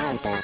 Danganronpa.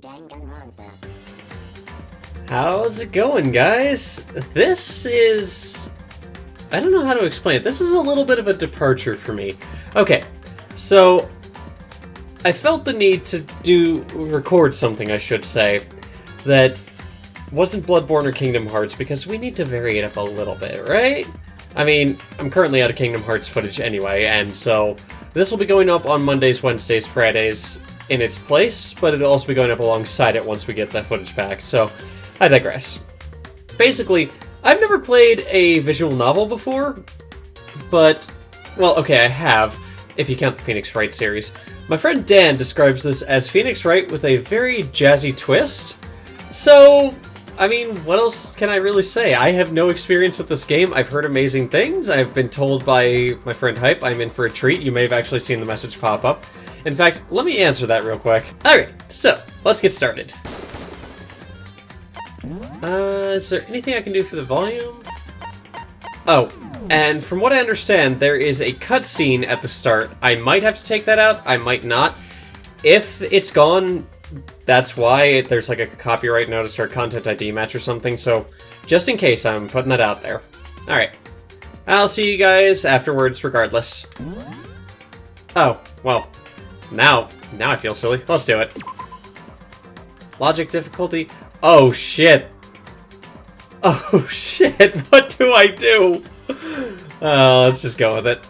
Danganronpa. How's it going, guys? This is... I don't know how to explain it. This is a little bit of a departure for me. Okay, so I felt the need to record something, I should say, that wasn't Bloodborne or Kingdom Hearts, because we need to vary it up a little bit, right? I mean, I'm currently out of Kingdom Hearts footage anyway, and so this will be going up on Mondays, Wednesdays, Fridays in its place, but it'll also be going up alongside it once we get that footage back, so I digress. Basically, I've never played a visual novel before, but, well, okay, I have, if you count the Phoenix Wright series. My friend Dan describes this as Phoenix Wright with a very jazzy twist, so, I mean, what else can I really say? I have no experience with this game. I've heard amazing things. I've been told by my friend Hype I'm in for a treat. You may have actually seen the message pop up. In fact, let me answer that real quick. Alright, so, let's get started. Is there anything I can do for the volume? Oh, and from what I understand, there is a cutscene at the start. I might have to take that out, I might not. If it's gone, that's why. There's like a copyright notice or a content ID match or something, so just in case, I'm putting that out there. Alright. I'll see you guys afterwards regardless. Oh, well, now I feel silly. Let's do it. Logic difficulty. Oh shit. Oh shit, what do I do? Let's just go with it.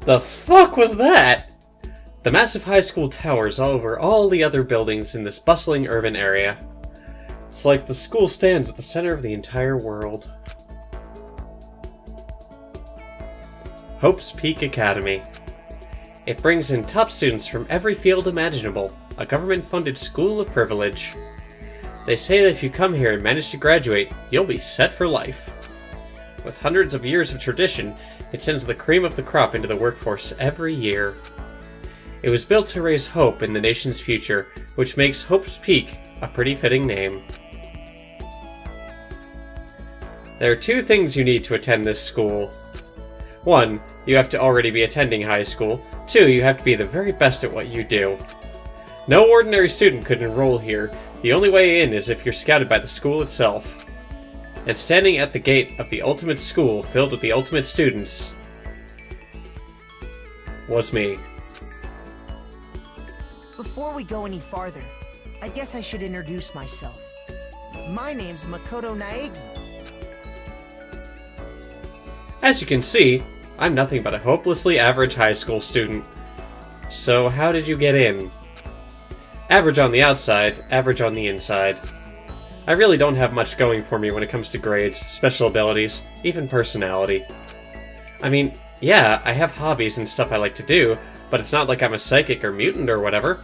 The fuck was that? The massive high school towers over all the other buildings in this bustling urban area. It's like the school stands at the center of the entire world. Hope's Peak Academy. It brings in top students from every field imaginable, a government-funded school of privilege. They say that if you come here and manage to graduate, you'll be set for life. With hundreds of years of tradition, it sends the cream of the crop into the workforce every year. It was built to raise hope in the nation's future, which makes Hope's Peak a pretty fitting name. There are 2 things you need to attend this school. 1, you have to already be attending high school. 2, you have to be the very best at what you do. No ordinary student could enroll here. The only way in is if you're scouted by the school itself. And standing at the gate of the ultimate school filled with the ultimate students was me. Before we go any farther, I guess I should introduce myself. My name's Makoto Naegi. As you can see, I'm nothing but a hopelessly average high school student. So how did you get in? Average on the outside, average on the inside. I really don't have much going for me when it comes to grades, special abilities, even personality. I mean, yeah, I have hobbies and stuff I like to do, but it's not like I'm a psychic or mutant or whatever.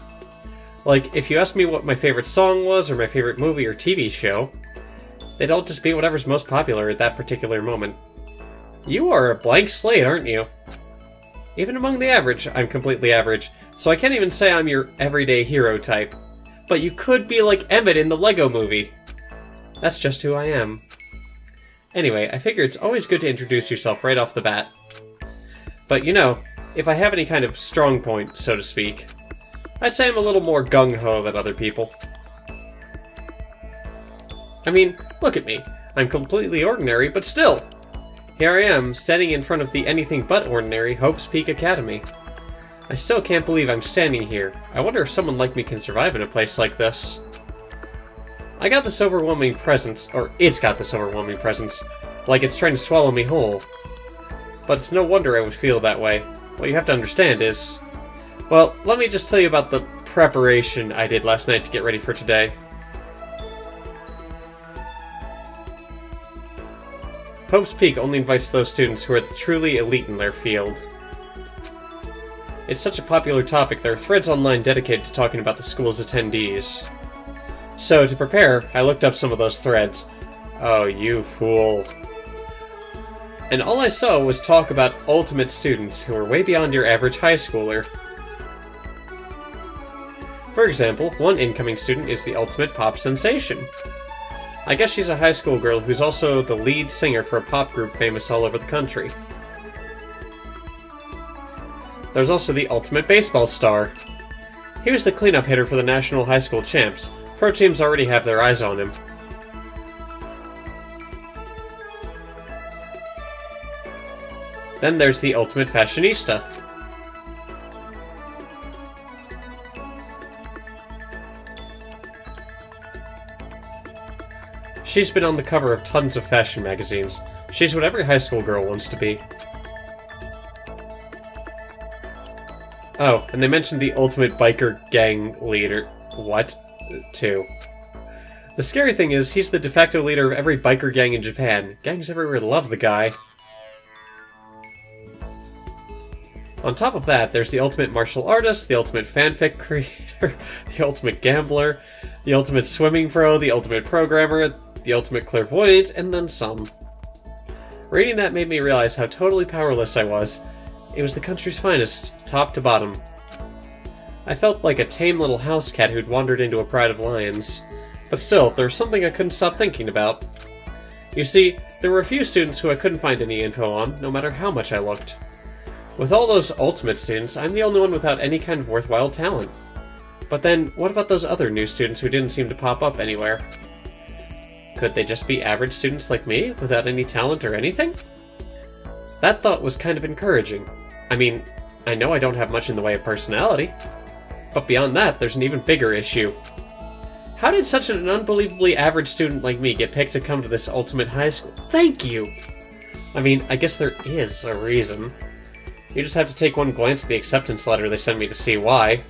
Like, if you asked me what my favorite song was or my favorite movie or TV show, they'd all just be whatever's most popular at that particular moment. You are a blank slate, aren't you? Even among the average, I'm completely average, so I can't even say I'm your everyday hero type. But you could be like Emmett in the Lego movie. That's just who I am. Anyway, I figure it's always good to introduce yourself right off the bat. But you know, if I have any kind of strong point, so to speak, I'd say I'm a little more gung-ho than other people. I mean, look at me. I'm completely ordinary, but still! Here I am, standing in front of the anything but ordinary Hope's Peak Academy. I still can't believe I'm standing here. I wonder if someone like me can survive in a place like this. I got this overwhelming presence, or it's got this overwhelming presence, like it's trying to swallow me whole. But it's no wonder I would feel that way. What you have to understand is... Well, let me just tell you about the preparation I did last night to get ready for today. Hope's Peak only invites those students who are the truly elite in their field. It's such a popular topic, there are threads online dedicated to talking about the school's attendees. So, to prepare, I looked up some of those threads. Oh, you fool. And all I saw was talk about ultimate students who are way beyond your average high schooler. For example, one incoming student is the ultimate pop sensation. I guess she's a high school girl who's also the lead singer for a pop group famous all over the country. There's also the ultimate baseball star. He was the cleanup hitter for the national high school champs. Pro teams already have their eyes on him. Then there's the ultimate fashionista. She's been on the cover of tons of fashion magazines. She's what every high school girl wants to be. Oh, and they mentioned the ultimate biker gang leader. What? Too. The scary thing is, he's the de facto leader of every biker gang in Japan. Gangs everywhere love the guy. On top of that, there's the ultimate martial artist, the ultimate fanfic creator, the ultimate gambler, the ultimate swimming pro, the ultimate programmer, the ultimate clairvoyant, and then some. Reading that made me realize how totally powerless I was. It was the country's finest, top to bottom. I felt like a tame little house cat who'd wandered into a pride of lions. But still, there was something I couldn't stop thinking about. You see, there were a few students who I couldn't find any info on, no matter how much I looked. With all those ultimate students, I'm the only one without any kind of worthwhile talent. But then, what about those other new students who didn't seem to pop up anywhere? Could they just be average students like me, without any talent or anything? That thought was kind of encouraging. I mean, I know I don't have much in the way of personality. But beyond that, there's an even bigger issue. How did such an unbelievably average student like me get picked to come to this ultimate high school? Thank you! I mean, I guess there is a reason. You just have to take one glance at the acceptance letter they sent me to see why.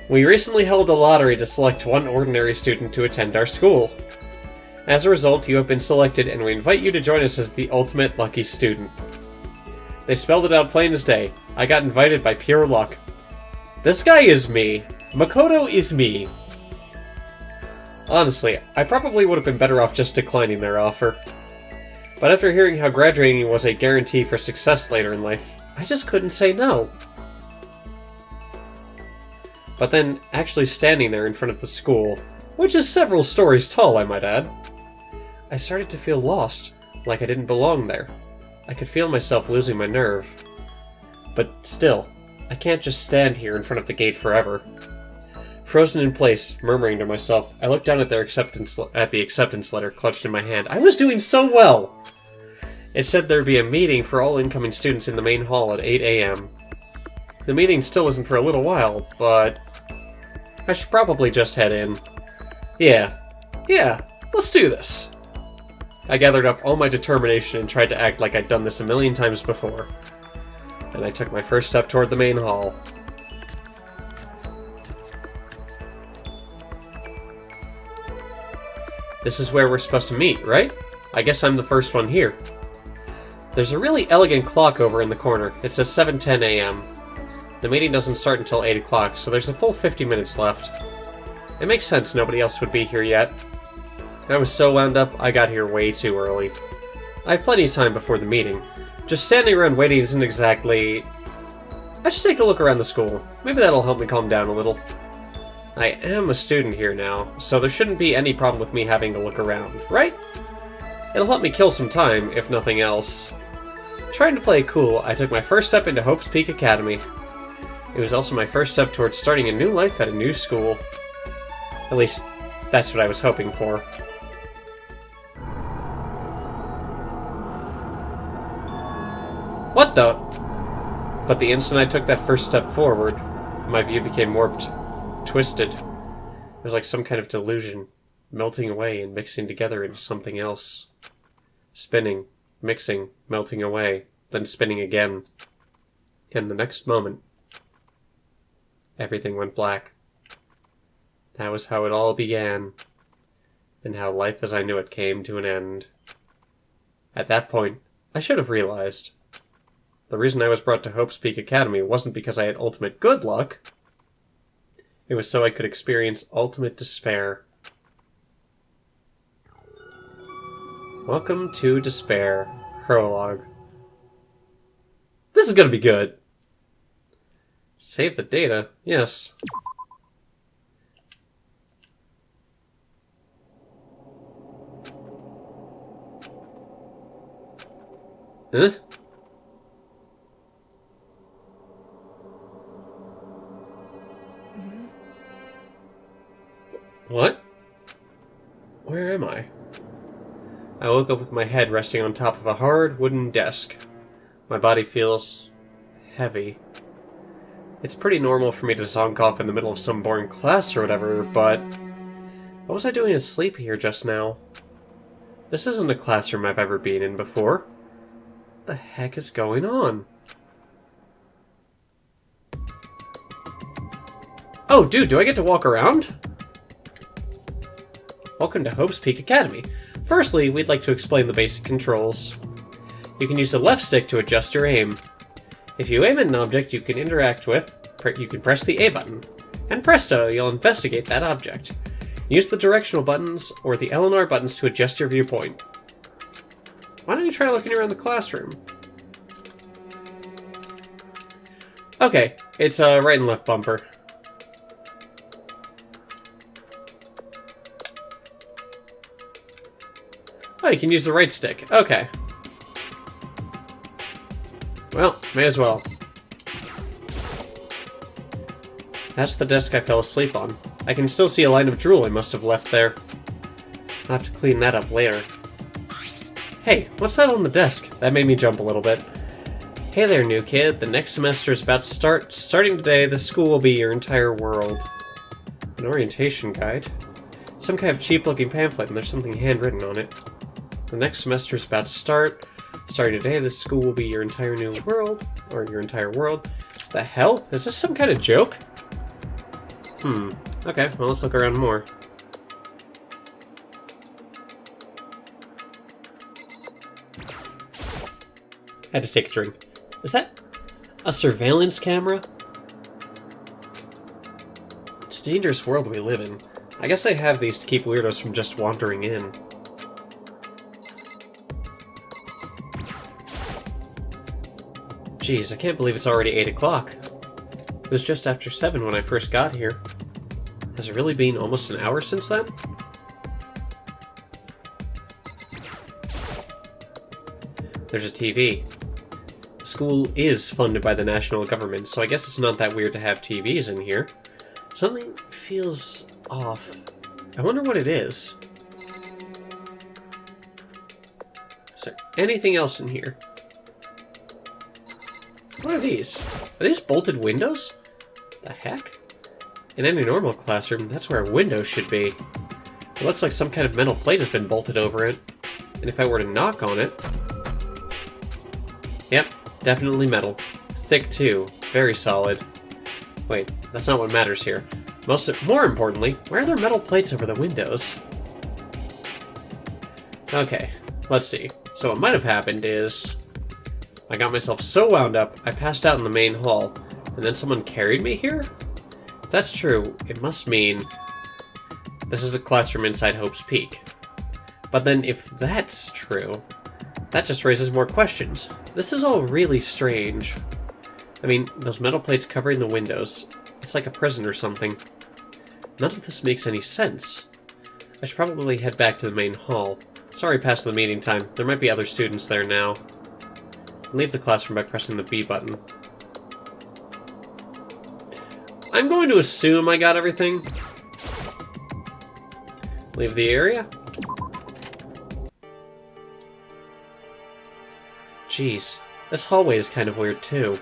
We recently held a lottery to select one ordinary student to attend our school. As a result, you have been selected, and we invite you to join us as the ultimate lucky student. They spelled it out plain as day. I got invited by pure luck. This guy is me. Makoto is me. Honestly, I probably would have been better off just declining their offer. But after hearing how graduating was a guarantee for success later in life, I just couldn't say no. But then, actually standing there in front of the school, which is several stories tall, I might add, I started to feel lost, like I didn't belong there. I could feel myself losing my nerve. But still, I can't just stand here in front of the gate forever. Frozen in place, murmuring to myself, I looked down at the acceptance letter clutched in my hand. I was doing so well! It said there'd be a meeting for all incoming students in the main hall at 8 a.m. The meeting still isn't for a little while, but I should probably just head in. Yeah, let's do this. I gathered up all my determination and tried to act like I'd done this a million times before. And I took my first step toward the main hall. This is where we're supposed to meet, right? I guess I'm the first one here. There's a really elegant clock over in the corner. It says 7:10 a.m. The meeting doesn't start until 8 o'clock, so there's a full 50 minutes left. It makes sense nobody else would be here yet. I was so wound up, I got here way too early. I have plenty of time before the meeting. Just standing around waiting isn't exactly... I should take a look around the school. Maybe that'll help me calm down a little. I am a student here now, so there shouldn't be any problem with me having to look around, right? It'll help me kill some time, if nothing else. Trying to play it cool, I took my first step into Hope's Peak Academy. It was also my first step towards starting a new life at a new school. At least, that's what I was hoping for. What the? But the instant I took that first step forward, my view became warped, twisted. It was like some kind of delusion, melting away and mixing together into something else. Spinning, mixing, melting away, then spinning again. And the next moment, everything went black. That was how it all began, and how life as I knew it came to an end. At that point, I should have realized. The reason I was brought to Hope's Peak Academy wasn't because I had ultimate good luck. It was so I could experience ultimate despair. Welcome to Despair. Prologue. This is gonna be good. Save the data. Yes. Huh? What? Where am I? I woke up with my head resting on top of a hard wooden desk. My body feels heavy. It's pretty normal for me to zonk off in the middle of some boring class or whatever, but what was I doing asleep here just now? This isn't a classroom I've ever been in before. What the heck is going on? Oh, dude, do I get to walk around? Welcome to Hope's Peak Academy. Firstly, we'd like to explain the basic controls. You can use the left stick to adjust your aim. If you aim at an object you can interact with, you can press the A button. And presto, you'll investigate that object. Use the directional buttons or the L and R buttons to adjust your viewpoint. Why don't you try looking around the classroom? Okay, it's a right and left bumper. Oh, you can use the right stick. Okay. Well, may as well. That's the desk I fell asleep on. I can still see a line of drool I must have left there. I'll have to clean that up later. Hey, what's that on the desk? That made me jump a little bit. Hey there, new kid. The next semester is about to start. Starting today, the school will be your entire world. An orientation guide. Some kind of cheap-looking pamphlet, and there's something handwritten on it. The next semester is about to start. Starting today, this school will be your entire new world. Or your entire world. The hell? Is this some kind of joke? Okay, well, let's look around more. Had to take a drink. Is that a surveillance camera? It's a dangerous world we live in. I guess they have these to keep weirdos from just wandering in. Jeez, I can't believe it's already 8 o'clock. It was just after 7 when I first got here. Has it really been almost an hour since then? There's a TV. The school is funded by the national government, so I guess it's not that weird to have TVs in here. Something feels off. I wonder what it is. Is there anything else in here? What are these? Are these bolted windows? The heck? In any normal classroom, that's where a window should be. It looks like some kind of metal plate has been bolted over it. And if I were to knock on it... Yep, definitely metal. Thick too. Very solid. Wait, that's not what matters here. More importantly, why are there metal plates over the windows? Okay, let's see. So what might have happened is... I got myself so wound up, I passed out in the main hall, and then someone carried me here? If that's true, it must mean... this is the classroom inside Hope's Peak. But then if that's true, that just raises more questions. This is all really strange. I mean, those metal plates covering the windows, it's like a prison or something. None of this makes any sense. I should probably head back to the main hall. Sorry past the meeting time, there might be other students there now. Leave the classroom by pressing the B button. I'm going to assume I got everything. Leave the area. Jeez, this hallway is kind of weird too.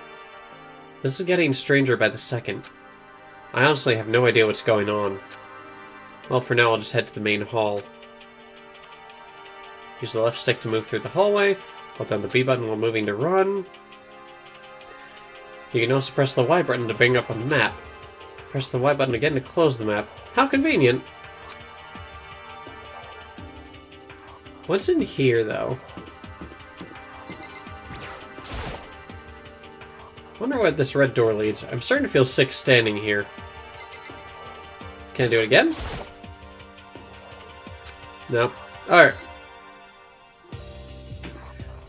This is getting stranger by the second. I honestly have no idea what's going on. Well, for now I'll just head to the main hall. Use the left stick to move through the hallway. Hold down the B button while moving to run. You can also press the Y button to bring up a map. Press the Y button again to close the map. How convenient! What's in here, though? Wonder what this red door leads. I'm starting to feel sick standing here. Can I do it again? No. Alright.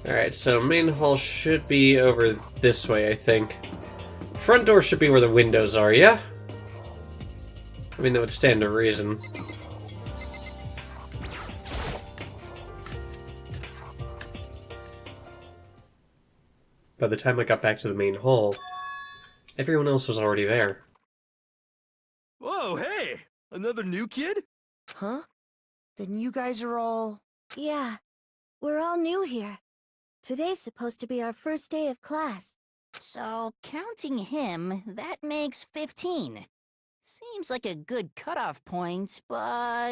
Alright, so main hall should be over this way, I think. Front door should be where the windows are, yeah? I mean, that would stand to reason. By the time I got back to the main hall, everyone else was already there. Whoa, hey! Another new kid? Huh? Then you guys are all... Yeah, we're all new here. Today's supposed to be our first day of class. So, counting him, that makes 15. Seems like a good cutoff point, but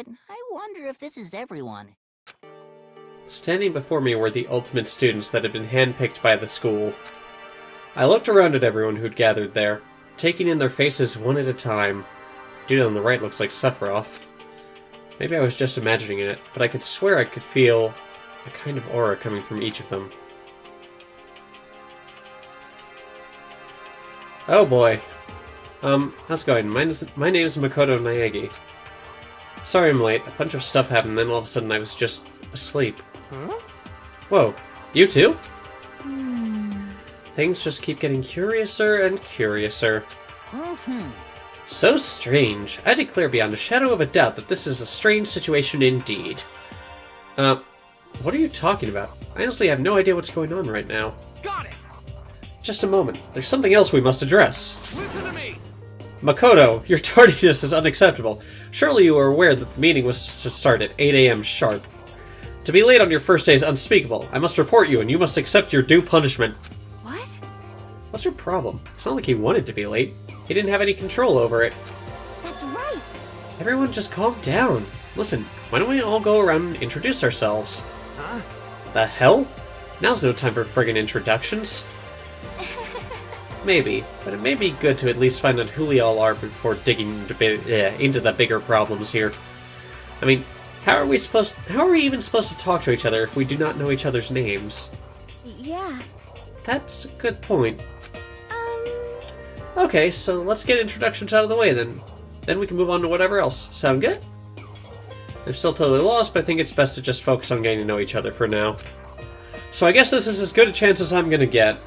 I wonder if this is everyone. Standing before me were the ultimate students that had been handpicked by the school. I looked around at everyone who'd gathered there, taking in their faces one at a time. Dude on the right looks like Sephiroth. Maybe I was just imagining it, but I could swear I could feel a kind of aura coming from each of them. Oh boy. How's it going? My name's Makoto Naegi. Sorry I'm late. A bunch of stuff happened, then all of a sudden I was just asleep. Huh? Whoa, you too? Things just keep getting curiouser and curiouser. So strange. I declare beyond a shadow of a doubt that this is a strange situation indeed. What are you talking about? I honestly have no idea what's going on right now. Got it! Just a moment. There's something else we must address. Listen to me! Makoto, your tardiness is unacceptable. Surely you are aware that the meeting was to start at 8 a.m. sharp. To be late on your first day is unspeakable. I must report you, and you must accept your due punishment. What? What's your problem? It's not like he wanted to be late. He didn't have any control over it. That's right. Everyone just calm down. Listen, why don't we all go around and introduce ourselves? Huh? The hell? Now's no time for friggin' introductions. Maybe, but it may be good to at least find out who we all are before digging into the bigger problems here. I mean, how are we even supposed to talk to each other if we do not know each other's names? Yeah. That's a good point. Um, Okay, so let's get introductions out of the way then. Then we can move on to whatever else. Sound good? I'm still totally lost, but I think it's best to just focus on getting to know each other for now. So I guess this is as good a chance as I'm gonna get.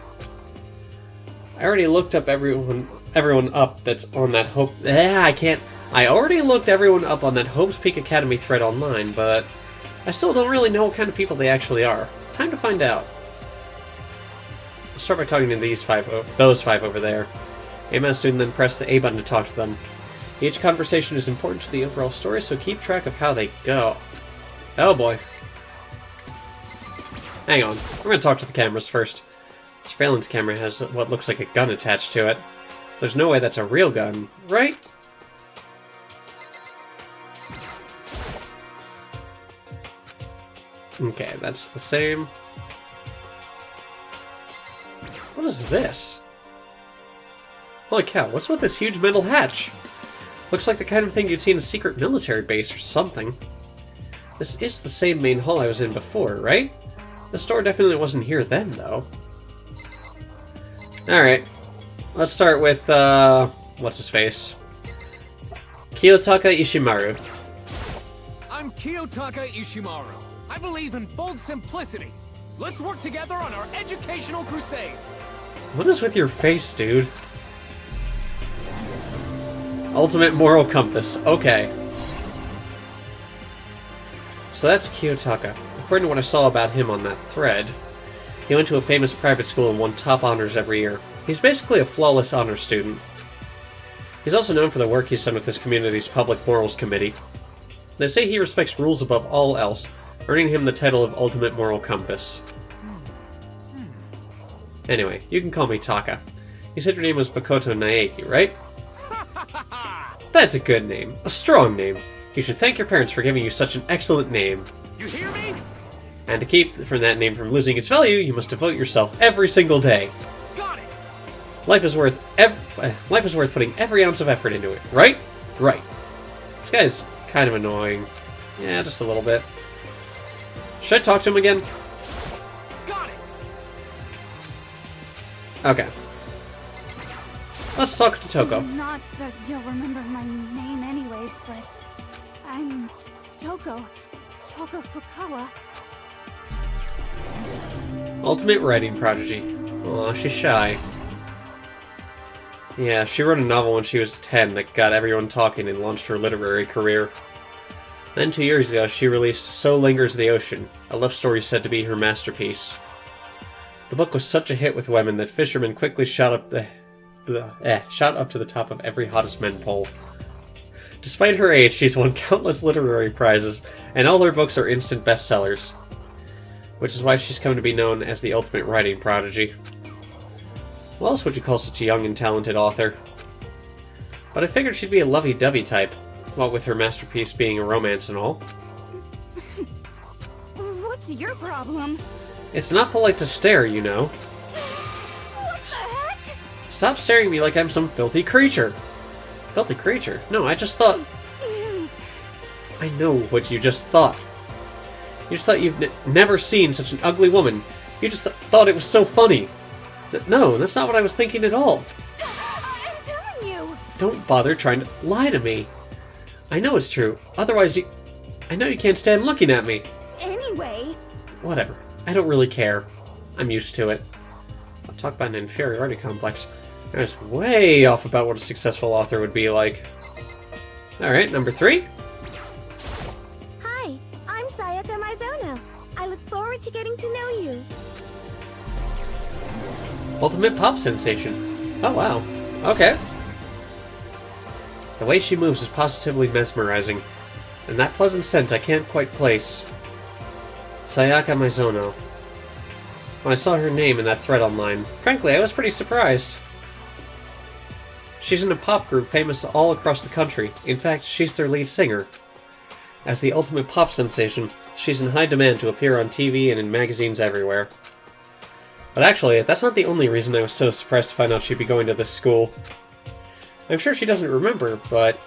I already looked up everyone up that's on that Hope. I already looked everyone up on that Hope's Peak Academy thread online, but I still don't really know what kind of people they actually are. Time to find out. I'll start by talking to those five over there. Aim at a student, then press the A button to talk to them. Each conversation is important to the overall story, so keep track of how they go. Oh boy. Hang on, we're gonna talk to the cameras first. The surveillance camera has what looks like a gun attached to it. There's no way that's a real gun, right? Okay, that's the same. What is this? Holy cow, what's with this huge metal hatch? Looks like the kind of thing you'd see in a secret military base or something. This is the same main hall I was in before, right? The store definitely wasn't here then, though. Alright. Let's start with, what's his face? Kiyotaka Ishimaru. I'm Kiyotaka Ishimaru. I believe in bold simplicity. Let's work together on our educational crusade. What is with your face, dude? Ultimate moral compass. Okay. So that's Kiyotaka. According to what I saw about him on that thread, he went to a famous private school and won top honors every year. He's basically a flawless honor student. He's also known for the work he's done with his community's Public Morals Committee. They say he respects rules above all else, earning him the title of Ultimate Moral Compass. Anyway, you can call me Taka. You said your name was Makoto Naegi, right? That's a good name. A strong name. You should thank your parents for giving you such an excellent name. You hear me? And to keep from that name from losing its value, you must devote yourself every single day. Got it. Life is worth putting every ounce of effort into it, right? Right. This guy's kind of annoying. Yeah, just a little bit. Should I talk to him again? Got it. Okay. Let's talk to Toko. Not that you'll remember my name anyway, but I'm Toko Fukawa. Ultimate writing prodigy. Aw, she's shy. Yeah, she wrote a novel when she was 10 that got everyone talking and launched her literary career. Then 2 years ago, she released So Lingers the Ocean, a love story said to be her masterpiece. The book was such a hit with women that fishermen quickly shot up to the top of every hottest men poll. Despite her age, she's won countless literary prizes, and all her books are instant bestsellers. Which is why she's come to be known as the ultimate writing prodigy. What else would you call such a young and talented author? But I figured she'd be a lovey-dovey type, what with her masterpiece being a romance and all. What's your problem? It's not polite to stare, you know. What the heck? Stop staring at me like I'm some filthy creature. Filthy creature? No, I just thought... I know what you just thought. You just thought you've never seen such an ugly woman. You just thought it was so funny. No, that's not what I was thinking at all. I'm telling you. Don't bother trying to lie to me. I know it's true. Otherwise, I know you can't stand looking at me. Anyway. Whatever. I don't really care. I'm used to it. I'll talk about an inferiority complex. I was way off about what a successful author would be like. Alright, number 3. Hi, I'm Sayaka Mizono. I look forward to getting to know you. Ultimate pop sensation. Oh wow. Okay. The way she moves is positively mesmerizing. And that pleasant scent I can't quite place. Sayaka Mizono. When I saw her name in that thread online, frankly, I was pretty surprised. She's in a pop group famous all across the country. In fact, she's their lead singer. As the ultimate pop sensation, she's in high demand to appear on TV and in magazines everywhere. But actually, that's not the only reason I was so surprised to find out she'd be going to this school. I'm sure she doesn't remember, but...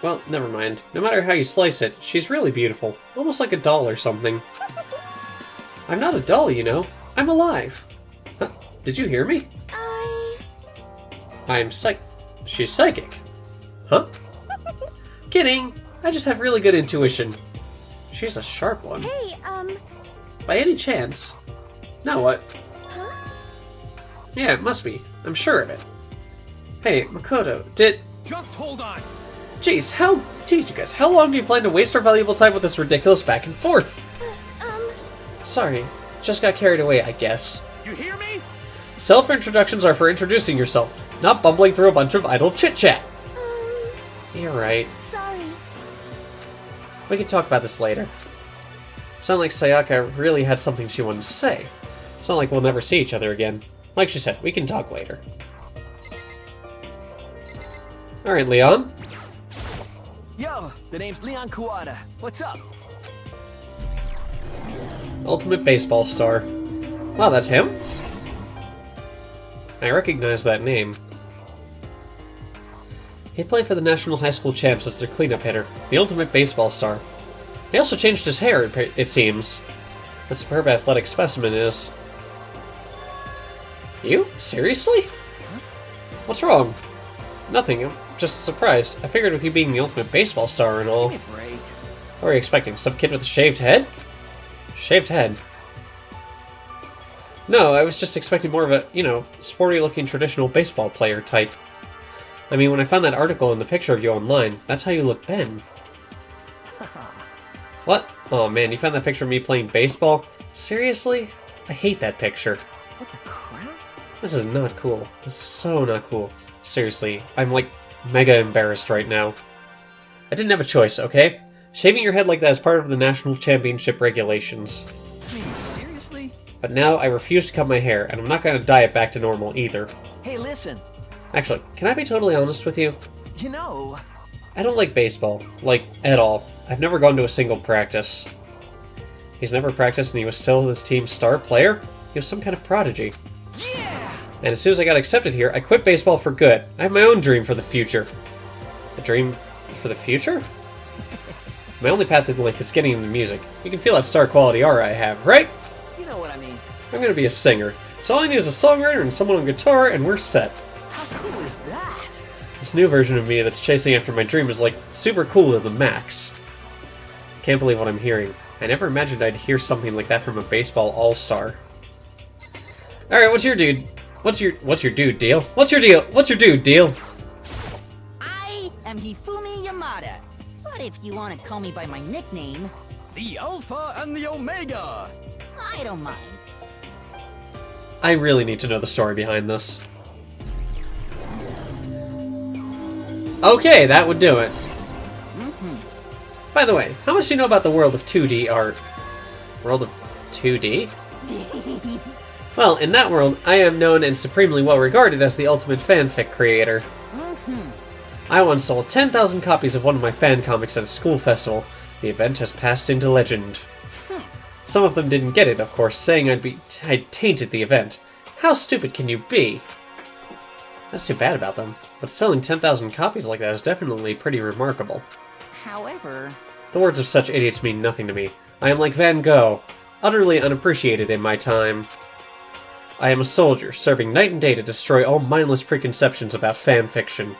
well, never mind. No matter how you slice it, she's really beautiful. Almost like a doll or something. I'm not a doll, you know. I'm alive. Huh? Did you hear me? I'm She's psychic. Huh? Kidding. I just have really good intuition. She's a sharp one. Hey, By any chance? Now what? huh? Yeah, it must be. I'm sure of it. Hey, Makoto, Just hold on. Jeez, you guys, how long do you plan to waste our valuable time with this ridiculous back and forth? Sorry, just got carried away, I guess. You hear me? Self-introductions are for introducing yourself, not bumbling through a bunch of idle chit-chat. You're right. Sorry. We can talk about this later. Sound like Sayaka really had something she wanted to say. It's not like we'll never see each other again. Like she said, we can talk later. Alright, Leon. Yo, the name's Leon Kuwata. What's up? Ultimate baseball star. Wow, that's him? I recognize that name. He played for the National High School Champs as their cleanup hitter, the ultimate baseball star. He also changed his hair, it seems. The superb athletic specimen is... You? Seriously? What's wrong? Nothing, I'm just surprised. I figured with you being the ultimate baseball star and all... Give me a break. What were you expecting? Some kid with a shaved head? Shaved head? No, I was just expecting more of a, sporty-looking traditional baseball player type. I mean, when I found that article and the picture of you online, that's how you look then. What? Oh man, you found that picture of me playing baseball? Seriously? I hate that picture. What the crap? This is not cool. This is so not cool. Seriously, I'm like mega embarrassed right now. I didn't have a choice, okay? Shaving your head like that is part of the national championship regulations. I mean, seriously? But now I refuse to cut my hair, and I'm not going to dye it back to normal either. Hey, listen. Actually, can I be totally honest with you? You know... I don't like baseball. Like, at all. I've never gone to a single practice. He's never practiced and he was still his team's star player? He was some kind of prodigy. Yeah! And as soon as I got accepted here, I quit baseball for good. I have my own dream for the future. A dream for the future? My only path in life is getting into music. You can feel that star quality aura I have, right? You know what I mean. I'm gonna be a singer. So all I need is a songwriter and someone on guitar, and we're set. How cool is that? This new version of me that's chasing after my dream is like super cool to the max. Can't believe what I'm hearing. I never imagined I'd hear something like that from a baseball all-star. Alright, what's your dude? What's your dude deal? What's your deal? What's your dude deal? I am Hifumi Yamada. But if you want to call me by my nickname, The Alpha and the Omega! I don't mind. I really need to know the story behind this. Okay, that would do it. By the way, how much do you know about the world of 2D art? World of 2D? Well, in that world, I am known and supremely well regarded as the ultimate fanfic creator. I once sold 10,000 copies of one of my fan comics at a school festival. The event has passed into legend. Some of them didn't get it, of course, saying I'd tainted the event. How stupid can you be? That's too bad about them, but selling 10,000 copies like that is definitely pretty remarkable. However, The words of such idiots mean nothing to me. I am like Van Gogh, utterly unappreciated in my time. I am a soldier, serving night and day to destroy all mindless preconceptions about fan fiction.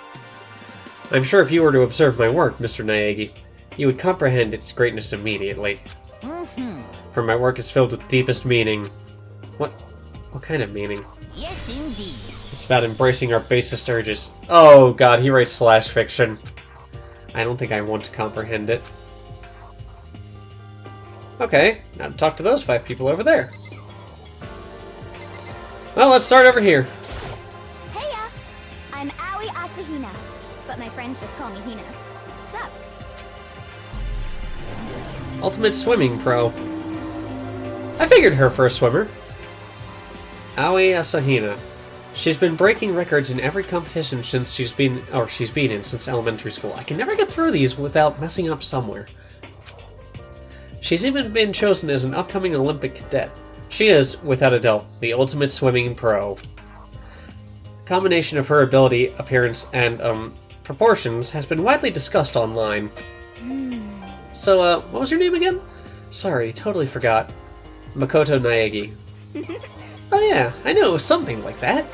I'm sure if you were to observe my work, Mr. Naegi, you would comprehend its greatness immediately. For my work is filled with deepest meaning. What kind of meaning? yes indeed. It's about embracing our basest urges. Oh god, he writes slash fiction. I don't think I want to comprehend it. Okay, now to talk to those 5 people over there. Well, let's start over here. Heya! I'm Aoi Asahina, but my friends just call me Hina. What's up? Ultimate swimming pro. I figured her for a swimmer. Aoi Asahina. She's been breaking records in every competition since she's been in since elementary school. I can never get through these without messing up somewhere. She's even been chosen as an upcoming Olympic cadet. She is, without a doubt, the ultimate swimming pro. The combination of her ability, appearance, and, proportions has been widely discussed online. So, what was your name again? Sorry, totally forgot. Makoto Naegi. Oh yeah, I knew it was something like that.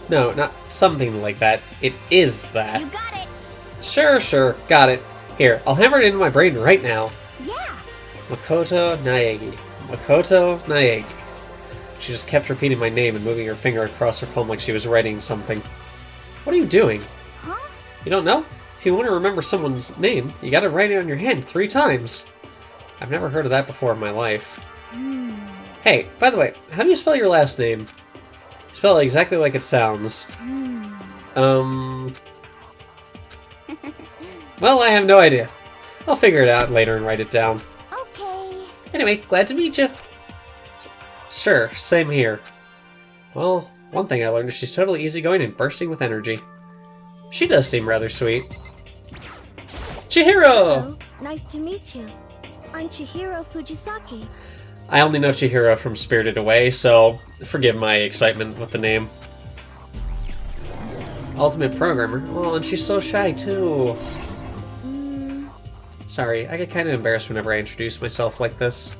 No, not something like that. It is that. You got it. Sure, got it. Here, I'll hammer it into my brain right now. Yeah. Makoto Naegi. Makoto Naegi. She just kept repeating my name and moving her finger across her palm like she was writing something. What are you doing? Huh? You don't know? If you want to remember someone's name, you gotta write it on your hand 3 times. I've never heard of that before in my life. Hey, by the way, how do you spell your last name? Spell it exactly like it sounds. Well, I have no idea. I'll figure it out later and write it down. Okay. Anyway, glad to meet you. Sure, same here. Well, one thing I learned is she's totally easygoing and bursting with energy. She does seem rather sweet. Chihiro! Hello. Nice to meet you. I'm Chihiro Fujisaki. I only know Chihiro from Spirited Away, so forgive my excitement with the name. Ultimate Programmer. Oh, and she's so shy, too. Sorry, I get kind of embarrassed whenever I introduce myself like this.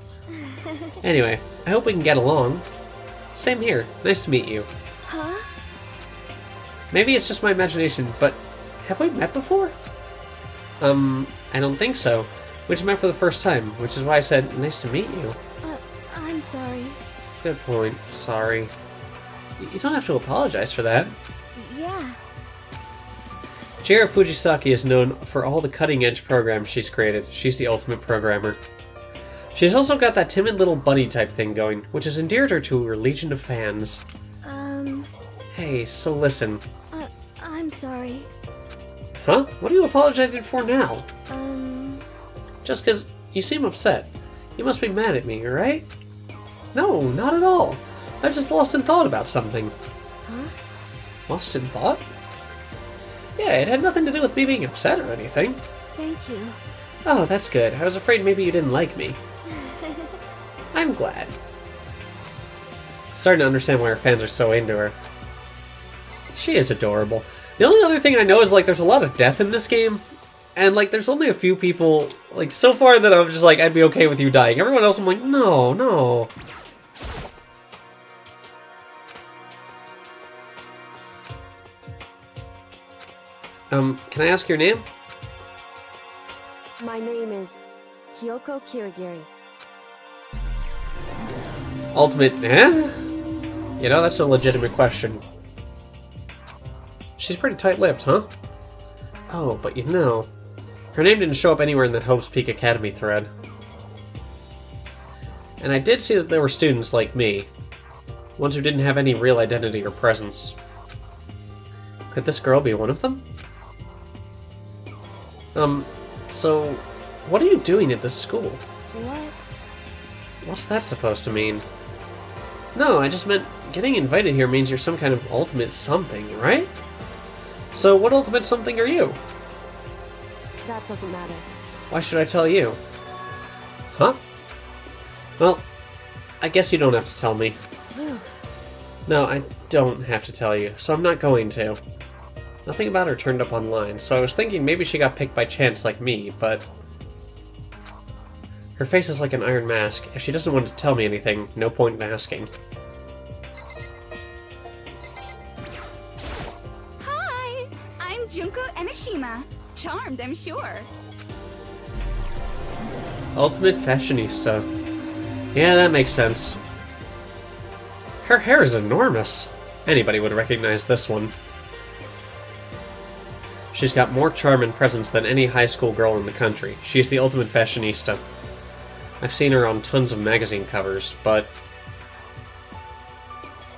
Anyway, I hope we can get along. Same here. Nice to meet you. Huh? Maybe it's just my imagination, but have we met before? I don't think so. We just met for the first time, which is why I said, nice to meet you. I'm sorry. Good point. Sorry. You don't have to apologize for that. Yeah. Chihiro Fujisaki is known for all the cutting-edge programs she's created. She's the ultimate programmer. She's also got that timid little bunny type thing going, which has endeared her to her legion of fans. Hey, so listen. I'm sorry. Huh? What are you apologizing for now? Just 'cause you seem upset. You must be mad at me, right? No, not at all. I'm just lost in thought about something. Huh? Lost in thought? Yeah, it had nothing to do with me being upset or anything. Thank you. Oh, that's good. I was afraid maybe you didn't like me. I'm glad. Starting to understand why her fans are so into her. She is adorable. The only other thing I know is, like, there's a lot of death in this game. And, like, there's only a few people, like, so far that I'm just like, I'd be okay with you dying. Everyone else, I'm like, no, no. Can I ask your name? My name is Kyoko Kirigiri. Ultimate, eh? You know, that's a legitimate question. She's pretty tight-lipped, huh? Oh, but you know, her name didn't show up anywhere in that Hope's Peak Academy thread. And I did see that there were students like me, ones who didn't have any real identity or presence. Could this girl be one of them? So, what are you doing at this school? What? What's that supposed to mean? No, I just meant getting invited here means you're some kind of ultimate something, right? So what ultimate something are you? That doesn't matter. Why should I tell you? Huh? Well, I guess you don't have to tell me. No, I don't have to tell you, so I'm not going to. Nothing about her turned up online, so I was thinking maybe she got picked by chance like me, but... Her face is like an iron mask. If she doesn't want to tell me anything, no point in asking. Hi, I'm Junko Enoshima. Charmed, I'm sure. Ultimate fashionista. Yeah, that makes sense. Her hair is enormous. Anybody would recognize this one. She's got more charm and presence than any high school girl in the country. She's the ultimate fashionista. I've seen her on tons of magazine covers, but...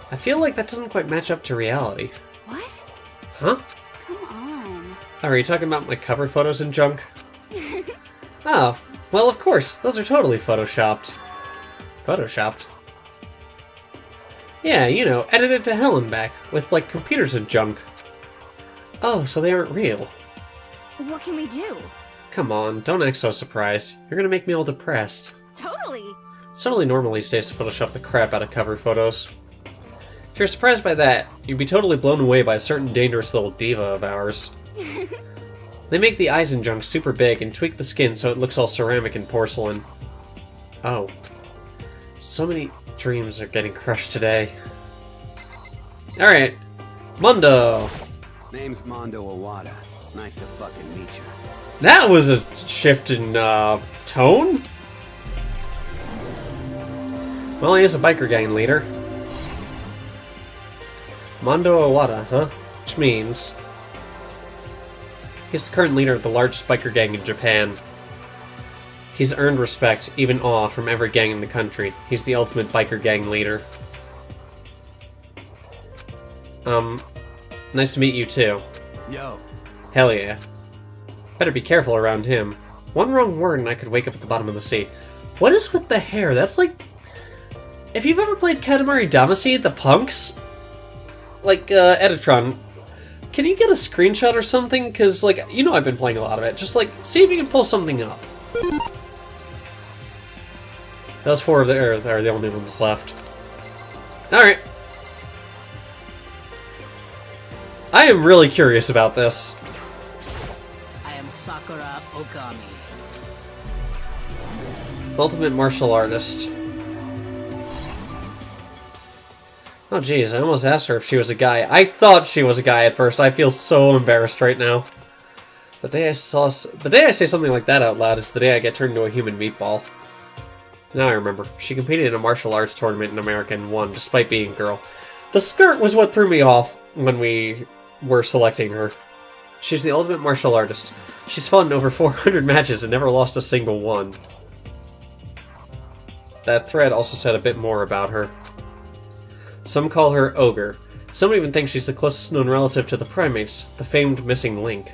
I feel like that doesn't quite match up to reality. What? Huh? Come on. Oh, are you talking about my cover photos and junk? Oh, well of course, those are totally photoshopped. Photoshopped? Yeah, you know, edited to hell and back, with like computers and junk. Oh, so they aren't real. What can we do? Come on, don't act so surprised. You're gonna make me all depressed. Totally. It's totally normal these days to Photoshop the crap out of cover photos. If you're surprised by that, you'd be totally blown away by a certain dangerous little diva of ours. They make the eyes and junk super big and tweak the skin so it looks all ceramic and porcelain. Oh. So many Dreams are getting crushed today. Alright. Mondo! Name's Mondo Owada. Nice to fucking meet you. That was a shift in, tone? Well, he is a biker gang leader. Mondo Owada, huh? Which means... he's the current leader of the largest biker gang in Japan. He's earned respect, even awe, from every gang in the country. He's the ultimate biker gang leader. Nice to meet you too. Yo. Hell yeah. Better be careful around him. One wrong word and I could wake up at the bottom of the sea. What is with the hair? That's like... if you've ever played Katamari Damacy, the punks? Like, Editron, can you get a screenshot or something? Because, like, you know I've been playing a lot of it. Just, like, see if you can pull something up. Those four of the Earth are the only ones left. Alright. I am really curious about this. I am Sakura Okami. Ultimate martial artist. Oh geez, I almost asked her if she was a guy. I thought she was a guy at first. I feel so embarrassed right now. The day I say something like that out loud is the day I get turned into a human meatball. Now I remember. She competed in a martial arts tournament in America and won, despite being a girl. The skirt was what threw me off when we were selecting her. She's the ultimate martial artist. She's fought in over 400 matches and never lost a single one. That thread also said a bit more about her. Some call her Ogre. Some even think she's the closest known relative to the primates, the famed missing link.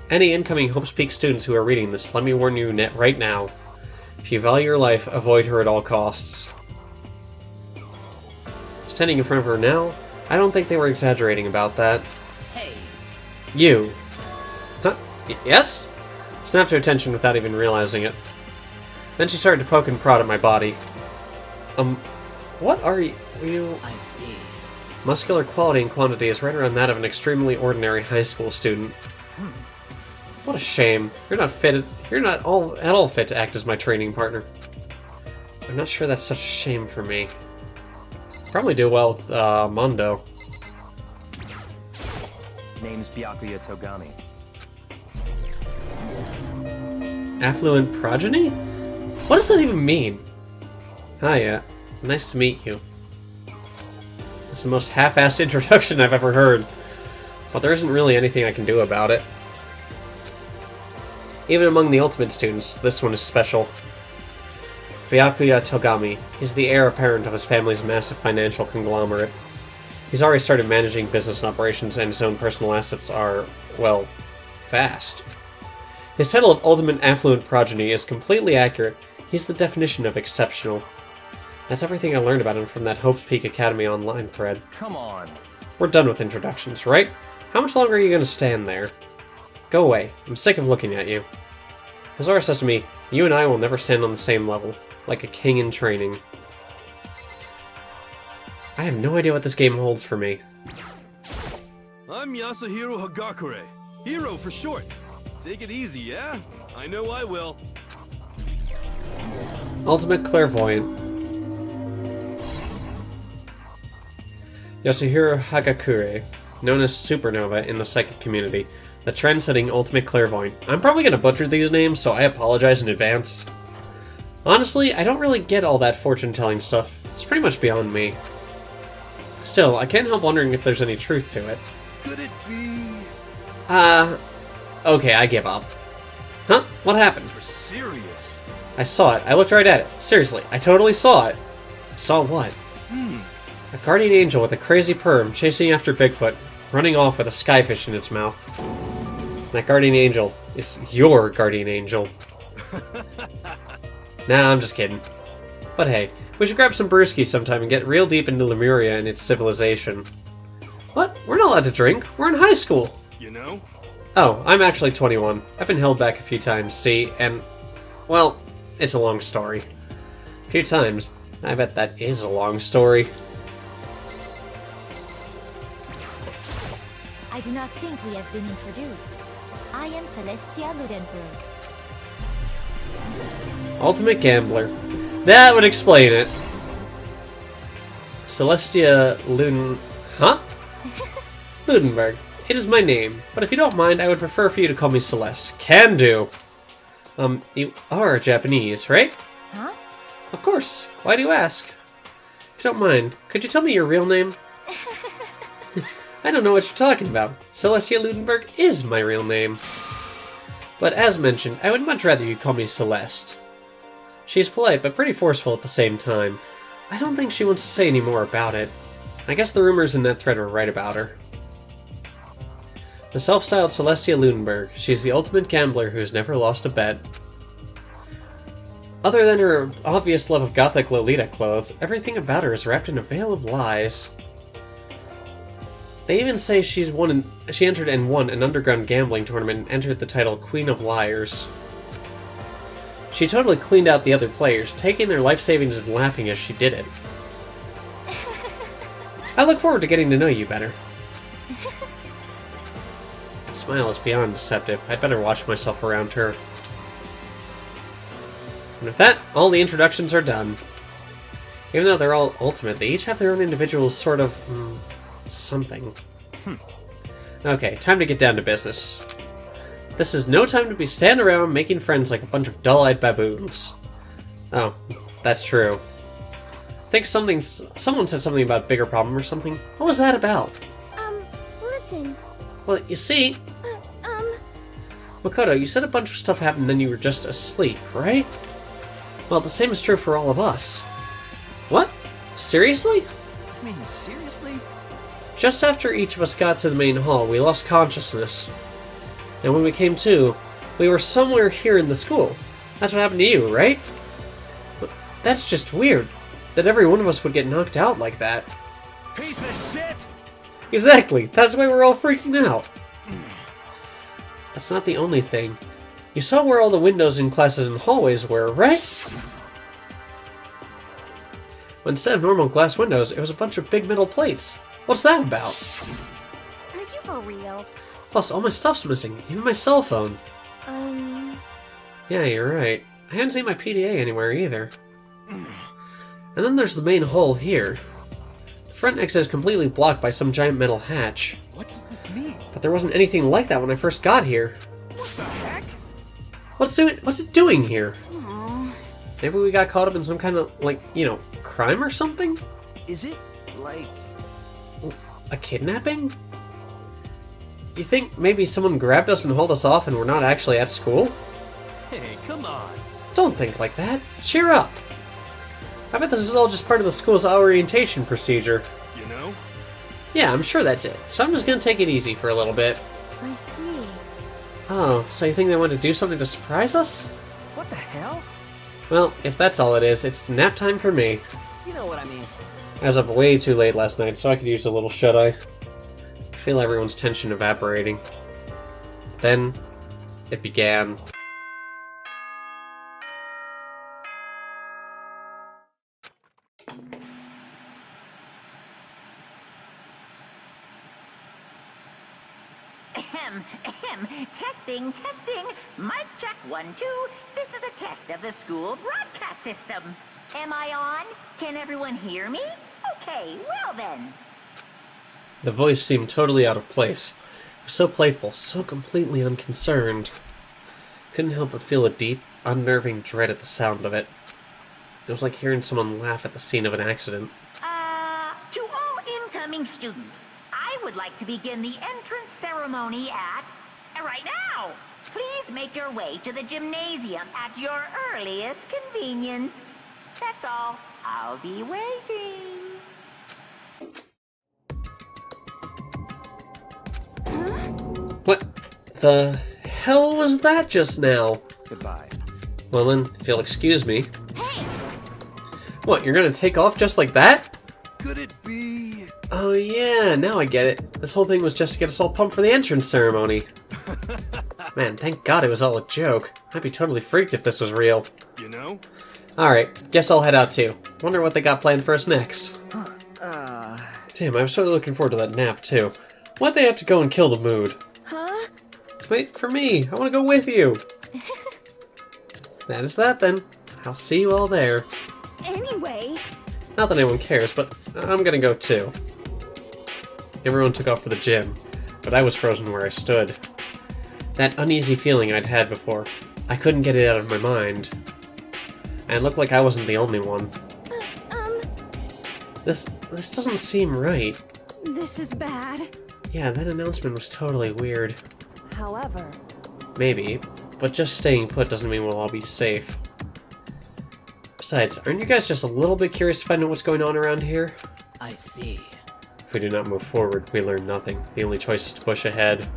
Any incoming Hope's Peak students who are reading this, let me warn you right now. If you value your life, avoid her at all costs. Standing in front of her now, I don't think they were exaggerating about that. Hey. You. Huh? Yes? Snapped her attention without even realizing it. Then she started to poke and prod at my body. What are you? I see. Muscular quality and quantity is right around that of an extremely ordinary high school student. What a shame. You're not at all fit to act as my training partner. I'm not sure that's such a shame for me. Probably do well with, Mondo. Name's Byakuya Togami. Affluent progeny? What does that even mean? Hiya. Nice to meet you. It's the most half-assed introduction I've ever heard. But there isn't really anything I can do about it. Even among the ultimate students, this one is special. Byakuya Togami is the heir apparent of his family's massive financial conglomerate. He's already started managing business operations and his own personal assets are, well, vast. His title of Ultimate Affluent Progeny is completely accurate. He's the definition of exceptional. That's everything I learned about him from that Hope's Peak Academy online thread. Come on. We're done with introductions, right? How much longer are you going to stand there? Go away. I'm sick of looking at you. Hazara says to me, you and I will never stand on the same level, like a king in training. I have no idea what this game holds for me. I'm Yasuhiro Hagakure. Hero for short. Take it easy, yeah? I know I will. Ultimate Clairvoyant. Yasuhiro Hagakure, known as Supernova in the psychic community, the trend-setting Ultimate Clairvoyant. I'm probably gonna butcher these names, so I apologize in advance. Honestly, I don't really get all that fortune-telling stuff. It's pretty much beyond me. Still, I can't help wondering if there's any truth to it. Could it be... Okay, I give up. Huh? What happened? You're serious? I saw it. I looked right at it. Seriously, I totally saw it. Saw what? A guardian angel with a crazy perm chasing after Bigfoot, running off with a skyfish in its mouth. That guardian angel is your guardian angel. Nah, I'm just kidding. But hey, we should grab some brewskis sometime and get real deep into Lemuria and its civilization. What? We're not allowed to drink. We're in high school. You know? Oh, I'm actually 21. I've been held back a few times, see, and... well, it's a long story. A few times. I bet that is a long story. I do not think we have been introduced. I am Celestia Ludenberg. Ultimate Gambler. That would explain it. Celestia Huh? Ludenberg. It is my name, but if you don't mind, I would prefer for you to call me Celeste. Can do. You are Japanese, right? Huh? Of course. Why do you ask? If you don't mind, could you tell me your real name? I don't know what you're talking about. Celestia Ludenberg is my real name. But as mentioned, I would much rather you call me Celeste. She's polite, but pretty forceful at the same time. I don't think she wants to say any more about it. I guess the rumors in that thread were right about her. The self-styled Celestia Ludenberg. She's the ultimate gambler who has never lost a bet. Other than her obvious love of gothic Lolita clothes, everything about her is wrapped in a veil of lies. They even say she entered and won an underground gambling tournament and entered the title Queen of Liars. She totally cleaned out the other players, taking their life savings and laughing as she did it. I look forward to getting to know you better. That smile is beyond deceptive. I'd better watch myself around her. And with that, all the introductions are done. Even though they're all ultimate, they each have their own individual sort of... something. Okay, time to get down to business. This is no time to be standing around making friends like a bunch of dull-eyed baboons. Oh, that's true. I think someone said something about a bigger problem or something. What was that about? Listen. Well, you see... Makoto, you said a bunch of stuff happened and then you were just asleep, right? Well, the same is true for all of us. What? Seriously? I mean, seriously? Just after each of us got to the main hall, we lost consciousness. And when we came to, we were somewhere here in the school. That's what happened to you, right? But that's just weird, that every one of us would get knocked out like that. Piece of shit! Exactly, that's why we're all freaking out. That's not the only thing. You saw where all the windows in classes and hallways were, right? But instead of normal glass windows, it was a bunch of big metal plates. What's that about? Are you for real? Plus, all my stuff's missing, even my cell phone. Yeah, you're right. I haven't seen my PDA anywhere either. And then there's the main hall here. The front exit is completely blocked by some giant metal hatch. What does this mean? But there wasn't anything like that when I first got here. What the heck? What's it doing here? Aww. Maybe we got caught up in some kind of, crime or something? Is it, like... a kidnapping? You think maybe someone grabbed us and hauled us off and we're not actually at school? Hey, come on. Don't think like that. Cheer up. I bet this is all just part of the school's orientation procedure. You know? Yeah, I'm sure that's it. So I'm just gonna take it easy for a little bit. I see. Oh, so you think they wanted to do something to surprise us? What the hell? Well, if that's all it is, it's nap time for me. You know what I mean. I was up way too late last night, so I could use a little shut-eye. Feel everyone's tension evaporating. Then, it began. Testing. Mic check 1, 2. This is a test of the school broadcast system. Am I on? Can everyone hear me? Okay, well then. The voice seemed totally out of place. It was so playful, so completely unconcerned. Couldn't help but feel a deep, unnerving dread at the sound of it. It was like hearing someone laugh at the scene of an accident. To all incoming students, I would like to begin the entrance ceremony at... right now! Please make your way to the gymnasium at your earliest convenience. That's all. I'll be waiting. What the hell was that just now? Goodbye. Well then, if you'll excuse me. Hey! What, you're gonna take off just like that? Could it be... Oh yeah, now I get it. This whole thing was just to get us all pumped for the entrance ceremony. Man, thank God it was all a joke. I'd be totally freaked if this was real. You know? Alright, guess I'll head out too. Wonder what they got planned for us next. Damn, I was totally looking forward to that nap too. Why'd they have to go and kill the mood? Huh? Wait for me, I want to go with you. That is that then. I'll see you all there. Anyway, Not that anyone cares, but I'm gonna go too. Everyone took off for the gym, but I was frozen where I stood. That uneasy feeling I'd had before, I couldn't get it out of my mind. And it looked like I wasn't the only one. This doesn't seem right. This is bad. Yeah, that announcement was totally weird. However... Maybe, but just staying put doesn't mean we'll all be safe. Besides, aren't you guys just a little bit curious to find out what's going on around here? I see. If we do not move forward, we learn nothing. The only choice is to push ahead.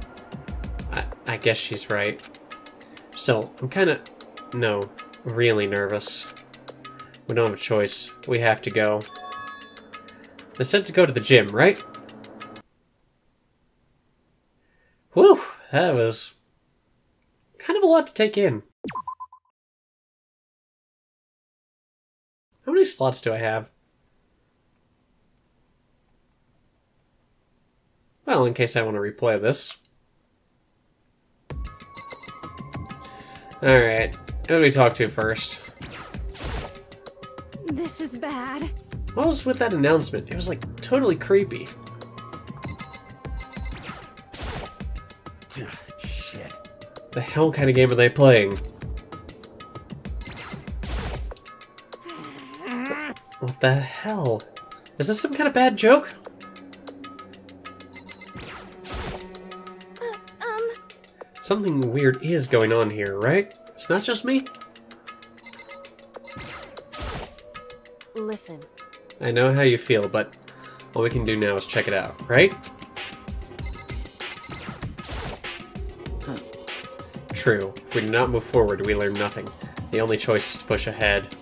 I guess she's right. Still, I'm kinda... no, really nervous. We don't have a choice. We have to go. They said to go to the gym, right? Whew, that was kind of a lot to take in. How many slots do I have? Well, in case I want to replay this. Alright, who do we talk to first? This is bad. What was with that announcement? It was like totally creepy. Shit. The hell kind of game are they playing? What the hell? Is this some kind of bad joke? Something weird is going on here, right? It's not just me? Listen. I know how you feel, but all we can do now is check it out, right? True. If we do not move forward, we learn nothing. The only choice is to push ahead.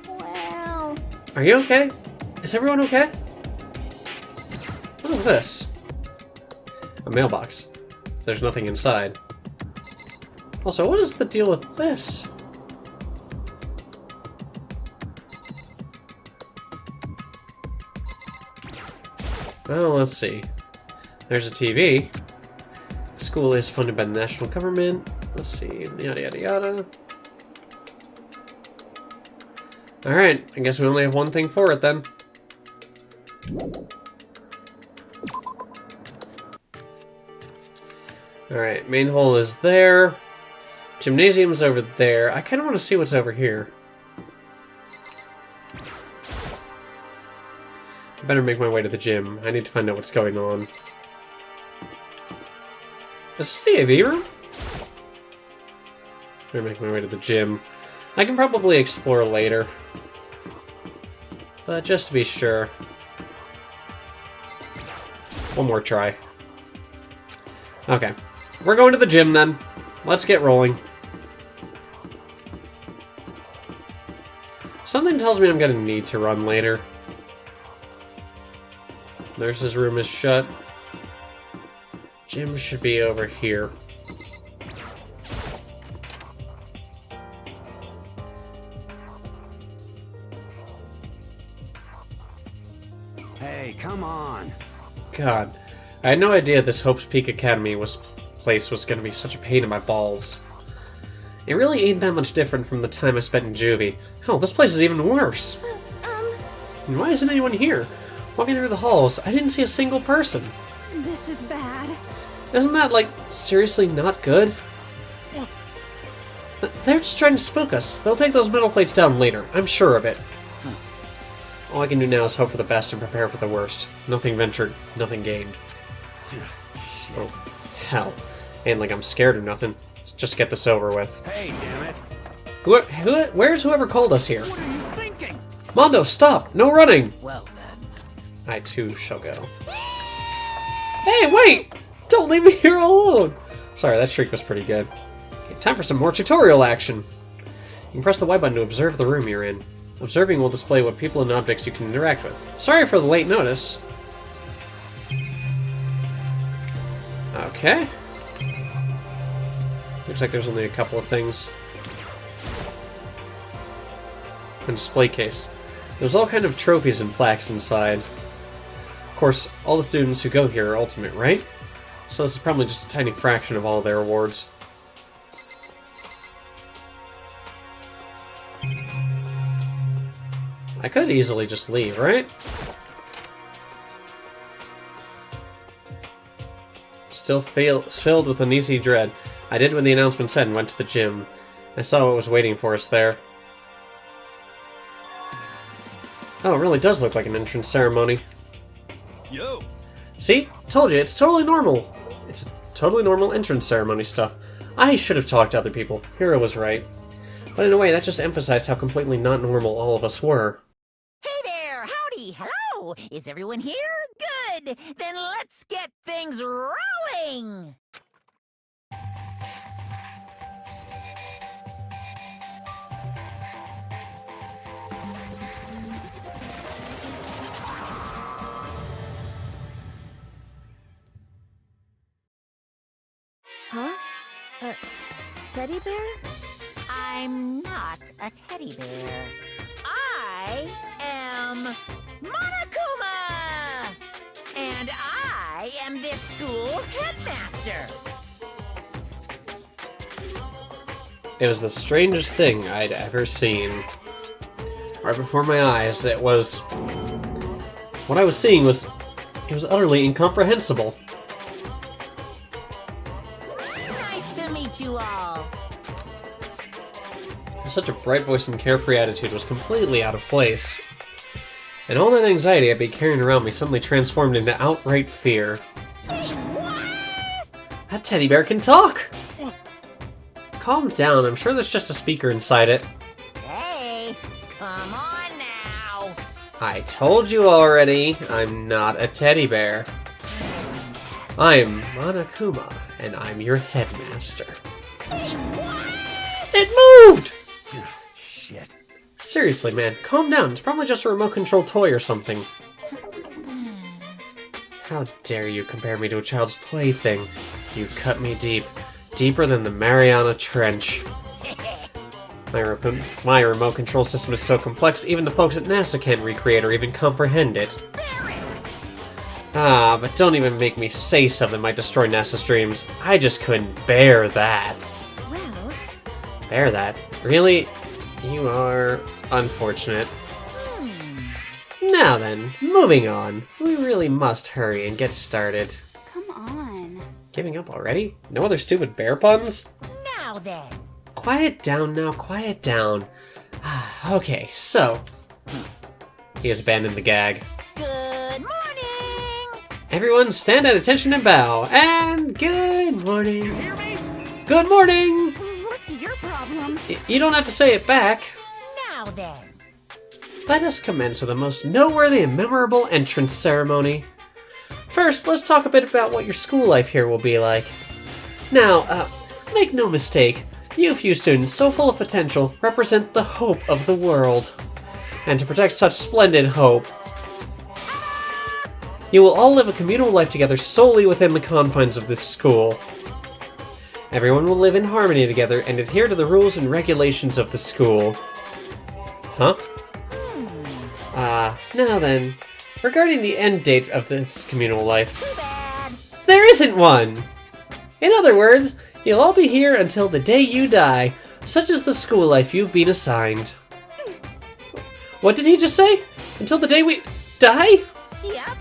Well... Are you okay? Is everyone okay? What is this? A mailbox. There's nothing inside. Also, what is the deal with this? Well, let's see. There's a TV. The school is funded by the national government. Let's see. Yada yada yada. Alright, I guess we only have one thing for it then. Alright, main hall is there. Gymnasium's over there. I kind of want to see what's over here. I better make my way to the gym. I need to find out what's going on. Is this the AV room? Better make my way to the gym. I can probably explore later. But just to be sure. One more try. Okay. We're going to the gym then. Let's get rolling. Something tells me I'm gonna need to run later. Nurse's room is shut. Gym should be over here. Hey, come on. God, I had no idea this Hope's Peak Academy place was gonna be such a pain in my balls. It really ain't that much different from the time I spent in juvie. Hell, this place is even worse. And why isn't anyone here? Walking through the halls, I didn't see a single person. This is bad. Isn't that, like, seriously not good? They're just trying to spook us. They'll take those metal plates down later. I'm sure of it. All I can do now is hope for the best and prepare for the worst. Nothing ventured, nothing gained. Oh, hell. Ain't like I'm scared or nothing. Let's just get this over with. Hey, damn it. Where's whoever called us here? What are you thinking? Mondo, stop! No running! Well then. I too shall go. Hey, wait! Don't leave me here alone! Sorry, that shriek was pretty good. Okay, time for some more tutorial action. You can press the Y button to observe the room you're in. Observing will display what people and objects you can interact with. Sorry for the late notice. Okay. Looks like there's only a couple of things. A display case. There's all kind of trophies and plaques inside. Of course, all the students who go here are ultimate, right? So this is probably just a tiny fraction of all their awards. I could easily just leave, right? Still filled with uneasy dread, I did what the announcement said and went to the gym. I saw what was waiting for us there. Oh, it really does look like an entrance ceremony. Yo! See? Told you, it's totally normal. It's totally normal entrance ceremony stuff. I should have talked to other people. Hiro was right. But in a way, that just emphasized how completely not normal all of us were. Hey there! Howdy! Hello! Is everyone here? Good! Then let's get things rolling! Huh? Teddy bear? I'm not a teddy bear. I am Monokuma! And I am this school's headmaster. It was the strangest thing I'd ever seen. Right before my eyes, it was... What I was seeing was... It was utterly incomprehensible. Nice to meet you all. Such a bright voice and carefree attitude was completely out of place. And all that anxiety I'd been carrying around me suddenly transformed into outright fear. Say what? That teddy bear can talk! Calm down, I'm sure there's just a speaker inside it. Hey, come on now. I told you already, I'm not a teddy bear. I'm Monokuma, and I'm your headmaster. Say what? It moved! Shit. Seriously, man, calm down. It's probably just a remote control toy or something. How dare you compare me to a child's plaything? You cut me deep. Deeper than the Mariana Trench. My remote control system is so complex, even the folks at NASA can't recreate or even comprehend it. Ah, but don't even make me say stuff that might destroy NASA's dreams. I just couldn't bear that. Well... Bear that? Really? You are unfortunate. Now then, moving on. We really must hurry and get started. Come on. Giving up already? No other stupid bear puns? Now then. Quiet down now, quiet down. Okay, so... He has abandoned the gag. Good morning. Everyone stand at attention and bow. And good morning. You hear me? Good morning! What's your problem? You don't have to say it back. Now then. Let us commence with the most noteworthy and memorable entrance ceremony. First, let's talk a bit about what your school life here will be like. Now, make no mistake, you few students so full of potential represent the hope of the world. And to protect such splendid hope, you will all live a communal life together solely within the confines of this school. Everyone will live in harmony together and adhere to the rules and regulations of the school. Huh? Now then, regarding the end date of this communal life, there isn't one! In other words, you'll all be here until the day you die, such is the school life you've been assigned. What did he just say? Until the day we die? Yep.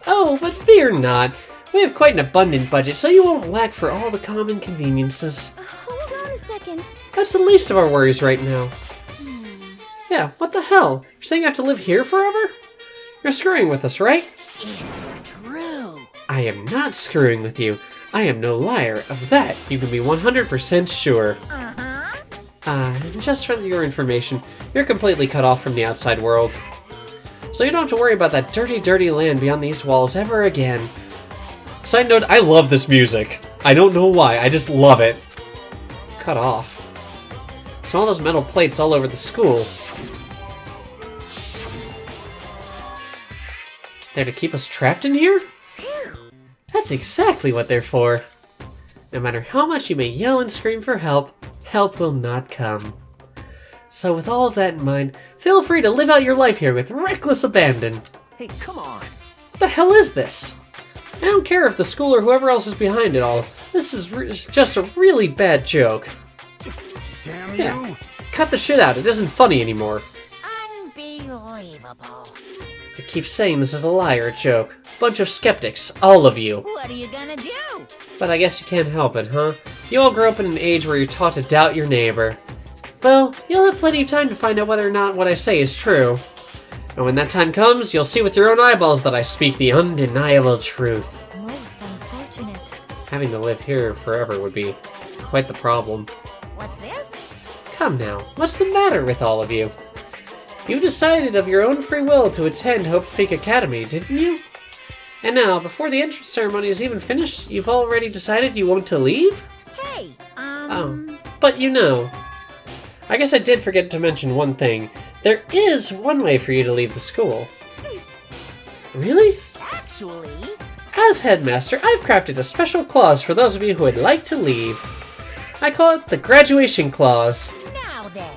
Oh, but fear not. We have quite an abundant budget, so you won't lack for all the common conveniences. Hold on a second. That's the least of our worries right now. Yeah, what the hell? You're saying I have to live here forever? You're screwing with us, right? It's true. I am not screwing with you. I am no liar. Of that, you can be 100% sure. Just for your information, you're completely cut off from the outside world. So you don't have to worry about that dirty, dirty land beyond these walls ever again. Side note, I love this music. I don't know why, I just love it. Cut off. So all those metal plates all over the school. They're to keep us trapped in here? That's exactly what they're for. No matter how much you may yell and scream for help, help will not come. So with all of that in mind, feel free to live out your life here with reckless abandon. Hey, come on. What the hell is this? I don't care if the school or whoever else is behind it all. This is just a really bad joke. Damn you! Yeah, cut the shit out. It isn't funny anymore. Unbelievable. Popo. You keep saying this is a lie or a joke. Bunch of skeptics, all of you. What are you gonna do? But I guess you can't help it, huh? You all grew up in an age where you're taught to doubt your neighbor. Well, you'll have plenty of time to find out whether or not what I say is true. And when that time comes, you'll see with your own eyeballs that I speak the undeniable truth. Most unfortunate. Having to live here forever would be quite the problem. What's this? Come now, what's the matter with all of you? You decided of your own free will to attend Hope's Peak Academy, didn't you? And now, before the entrance ceremony is even finished, you've already decided you want to leave? Hey, Oh, but you know, I guess I did forget to mention one thing. There is one way for you to leave the school. Really? Actually... As headmaster, I've crafted a special clause for those of you who would like to leave. I call it the graduation clause. Now then.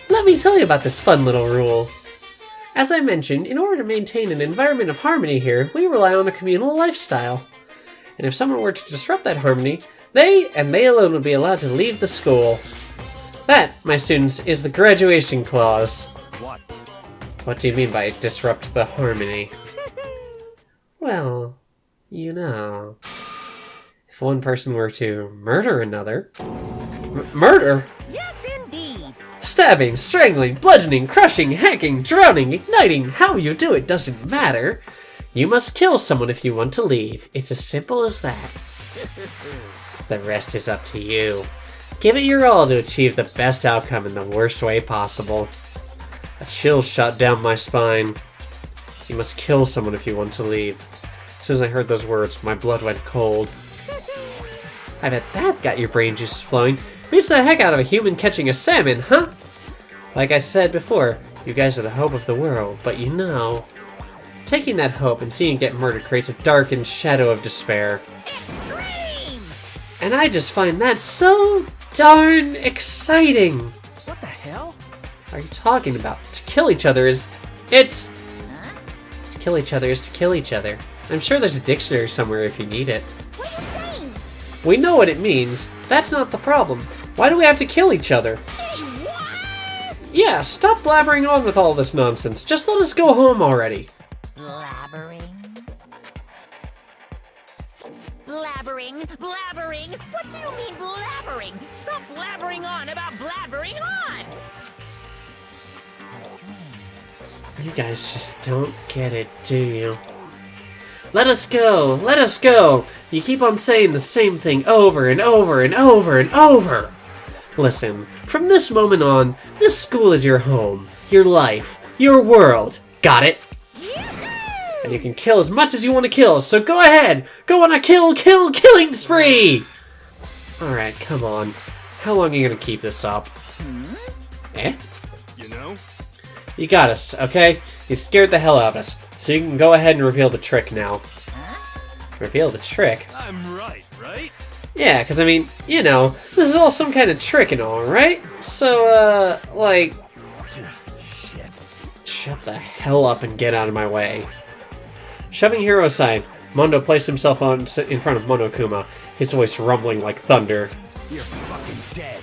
Let me tell you about this fun little rule. As I mentioned, in order to maintain an environment of harmony here, we rely on a communal lifestyle. And if someone were to disrupt that harmony, they, and they alone, would be allowed to leave the school. That, my students, is the graduation clause. What? What do you mean by disrupt the harmony? Well, you know. If one person were to murder another... Murder? Yes, indeed. Stabbing, strangling, bludgeoning, crushing, hacking, drowning, igniting, how you do it doesn't matter. You must kill someone if you want to leave. It's as simple as that. The rest is up to you. Give it your all to achieve the best outcome in the worst way possible. A chill shot down my spine. You must kill someone if you want to leave. As soon as I heard those words, my blood went cold. I bet that got your brain juices flowing. Beats the heck out of a human catching a salmon, huh? Like I said before, you guys are the hope of the world, but you know... Taking that hope and seeing it get murdered creates a darkened shadow of despair. Extreme! And I just find that so darn exciting! What the hell? What are you talking about? To kill each other is... It's... Huh? To kill each other is to kill each other. I'm sure there's a dictionary somewhere if you need it. What are you saying? We know what it means. That's not the problem. Why do we have to kill each other? Say what? Yeah, stop blabbering on with all this nonsense. Just let us go home already. Blabbering? Blabbering? Blabbering? What do you mean blabbering? Stop blabbering on about blabbering on! You guys just don't get it, do you? Let us go! Let us go! You keep on saying the same thing over and over and over and over! Listen, from this moment on, this school is your home, your life, your world. Got it? And you can kill as much as you want to kill, so go ahead! Go on a killing spree! Alright, come on. How long are you gonna keep this up? Eh? You know? You got us, okay? You scared the hell out of us, so you can go ahead and reveal the trick now. Reveal the trick? I'm right? Yeah, because I mean, you know, this is all some kind of trick and all, right? So, like... Shit. Shut the hell up and get out of my way. Shoving Hero aside, Mondo placed himself in front of Monokuma, his voice rumbling like thunder. You're fucking dead.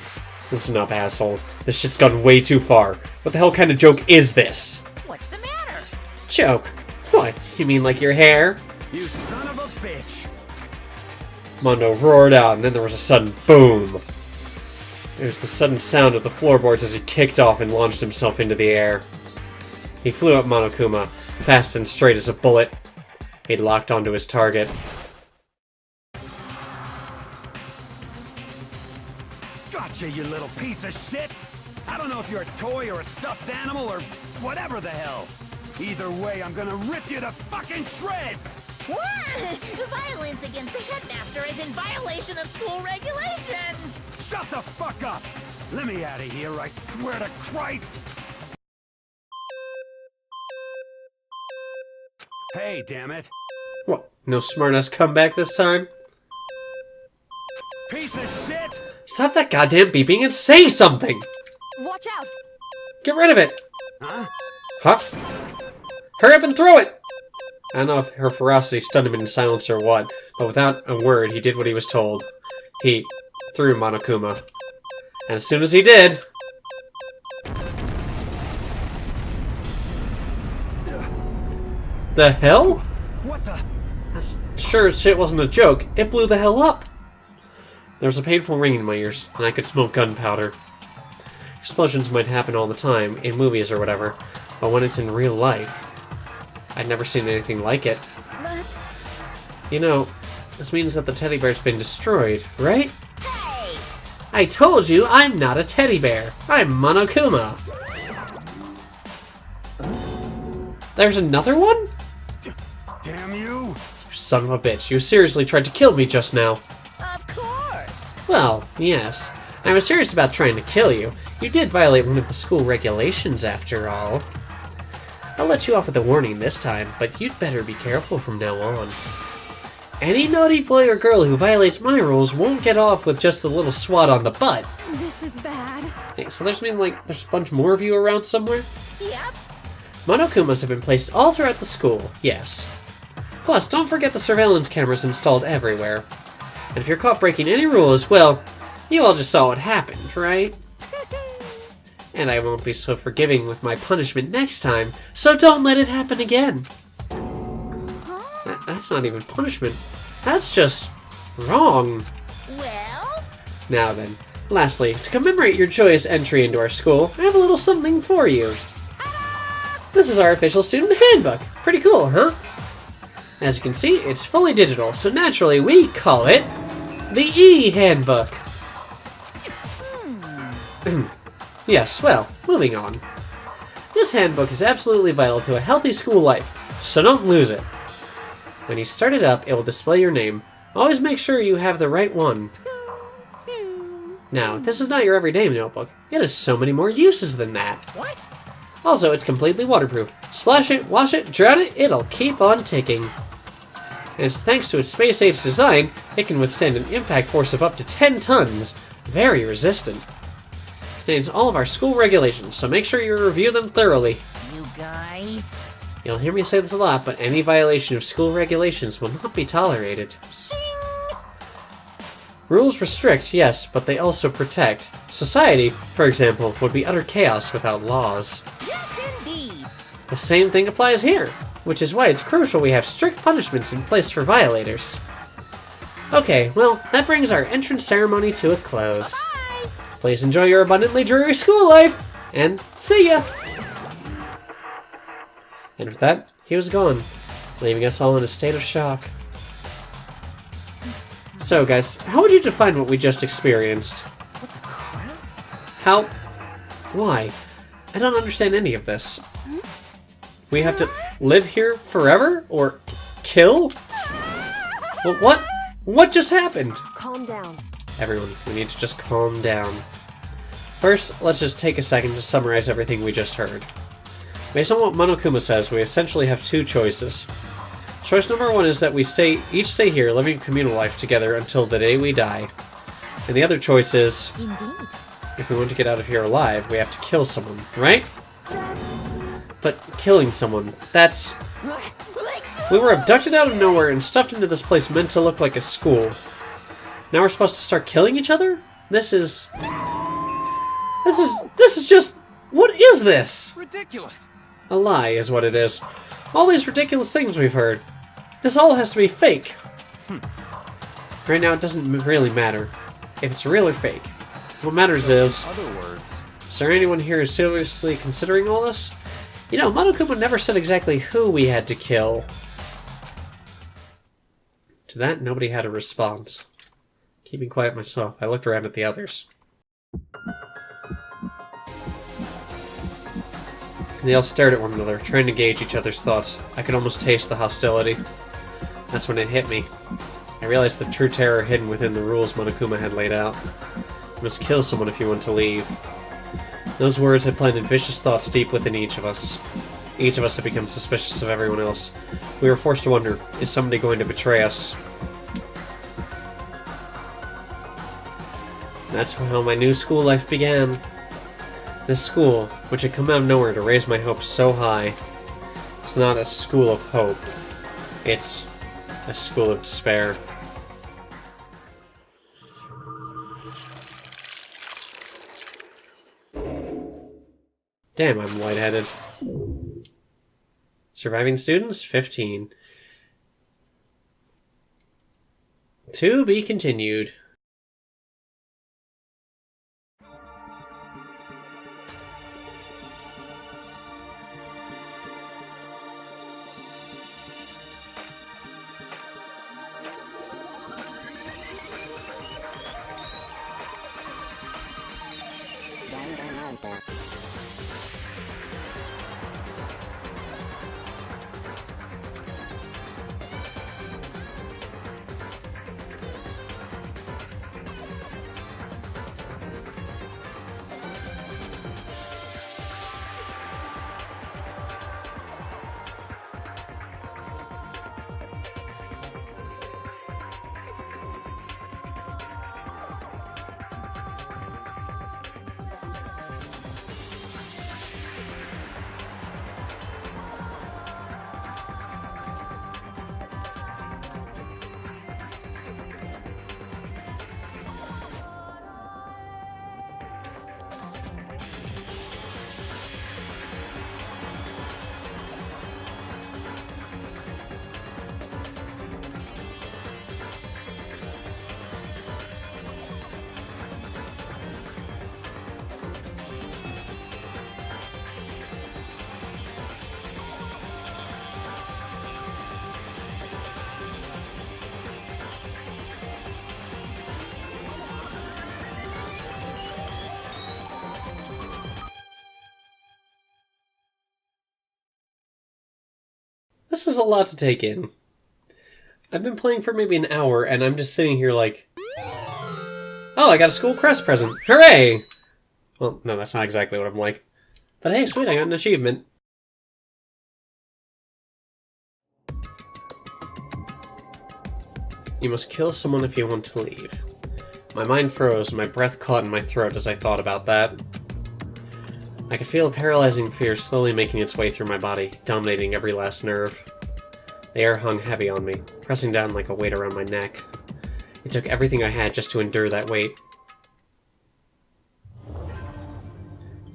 Listen up, asshole. This shit's gone way too far. What the hell kind of joke is this? What's the matter? Joke? What? You mean like your hair? You son of a bitch. Mondo roared out, and then there was a sudden boom. There was the sudden sound of the floorboards as he kicked off and launched himself into the air. He flew up Monokuma, fast and straight as a bullet. He'd locked onto his target. Gotcha, you little piece of shit. I don't know if you're a toy or a stuffed animal or whatever the hell. Either way, I'm gonna rip you to fucking shreds! What? Violence against the headmaster is in violation of school regulations! Shut the fuck up! Let me out of here, I swear to Christ! Hey, damn it! What? No smartass comeback this time? Piece of shit! Stop that goddamn beeping and say something! Watch out! Get rid of it! Huh? Huh? Hurry up and throw it! I don't know if her ferocity stunned him into silence or what, but without a word, he did what he was told. He threw Monokuma. And as soon as he did... The hell? What the? Sure as shit wasn't a joke. It blew the hell up. There was a painful ring in my ears, and I could smell gunpowder. Explosions might happen all the time, in movies or whatever, but when it's in real life, I'd never seen anything like it. But... You know, this means that the teddy bear's been destroyed, right? I told you I'm not a teddy bear. I'm Monokuma. There's another one? Damn you! You son of a bitch. You seriously tried to kill me just now. Of course! Well, yes. I was serious about trying to kill you. You did violate one of the school regulations, after all. I'll let you off with a warning this time, but you'd better be careful from now on. Any naughty boy or girl who violates my rules won't get off with just a little swat on the butt. This is bad. Hey, so there's there's a bunch more of you around somewhere? Yep. Monokumas have been placed all throughout the school, yes. Plus, don't forget the surveillance cameras installed everywhere. And if you're caught breaking any rules, well, you all just saw what happened, right? And I won't be so forgiving with my punishment next time, so don't let it happen again. That's not even punishment. That's just wrong. Well? Now then, lastly, to commemorate your joyous entry into our school, I have a little something for you. This is our official student handbook. Pretty cool, huh? As you can see, it's fully digital, so naturally we call it the E-Handbook. Yes, well, moving on. This handbook is absolutely vital to a healthy school life, so don't lose it. When you start it up, it will display your name. Always make sure you have the right one. Now, this is not your everyday notebook. It has so many more uses than that. What? Also, it's completely waterproof. Splash it, wash it, drown it, it'll keep on ticking. And thanks to its space-age design, it can withstand an impact force of up to 10 tons. Very resistant. It contains all of our school regulations, so make sure you review them thoroughly. You guys... You'll hear me say this a lot, but any violation of school regulations will not be tolerated. Shing! Rules restrict, yes, but they also protect. Society, for example, would be utter chaos without laws. Yes, indeed! The same thing applies here, which is why it's crucial we have strict punishments in place for violators. Okay, well, that brings our entrance ceremony to a close. Bye-bye! Please enjoy your abundantly dreary school life, and see ya! And with that, he was gone, leaving us all in a state of shock. So guys, how would you define what we just experienced? What the crap? How? Why? I don't understand any of this. We have to live here forever? Or kill? Well, what? What just happened? Calm down. Everyone, we need to just calm down. First, let's just take a second to summarize everything we just heard. Based on what Monokuma says, we essentially have two choices. Choice number one is that we each stay here, living communal life together until the day we die. And the other choice is, Indeed. if we want to get out of here alive, we have to kill someone, right? But killing someone, that's... We were abducted out of nowhere and stuffed into this place meant to look like a school. Now we're supposed to start killing each other? This is just... What is this? Ridiculous. A lie is what it is. All these ridiculous things we've heard. This all has to be fake. Right now it doesn't really matter if it's real or fake. What matters is... Other words. Is there anyone here who's seriously considering all this? You know, Monokuma never said exactly who we had to kill. To that, nobody had a response. Keeping quiet myself, I looked around at the others. They all stared at one another, trying to gauge each other's thoughts. I could almost taste the hostility. That's when it hit me. I realized the true terror hidden within the rules Monokuma had laid out. You must kill someone if you want to leave. Those words had planted vicious thoughts deep within each of us. Each of us had become suspicious of everyone else. We were forced to wonder, is somebody going to betray us? That's how my new school life began. This school, which had come out of nowhere to raise my hopes so high, it's not a school of hope. It's a school of despair. Damn, I'm lightheaded. Surviving students, 15. To be continued. This is a lot to take in. I've been playing for maybe an hour, and I'm just sitting here like... Oh, I got a school crest present! Hooray! Well, no, that's not exactly what I'm like. But hey, sweet, I got an achievement. You must kill someone if you want to leave. My mind froze, and my breath caught in my throat as I thought about that. I could feel a paralyzing fear slowly making its way through my body, dominating every last nerve. The air hung heavy on me, pressing down like a weight around my neck. It took everything I had just to endure that weight.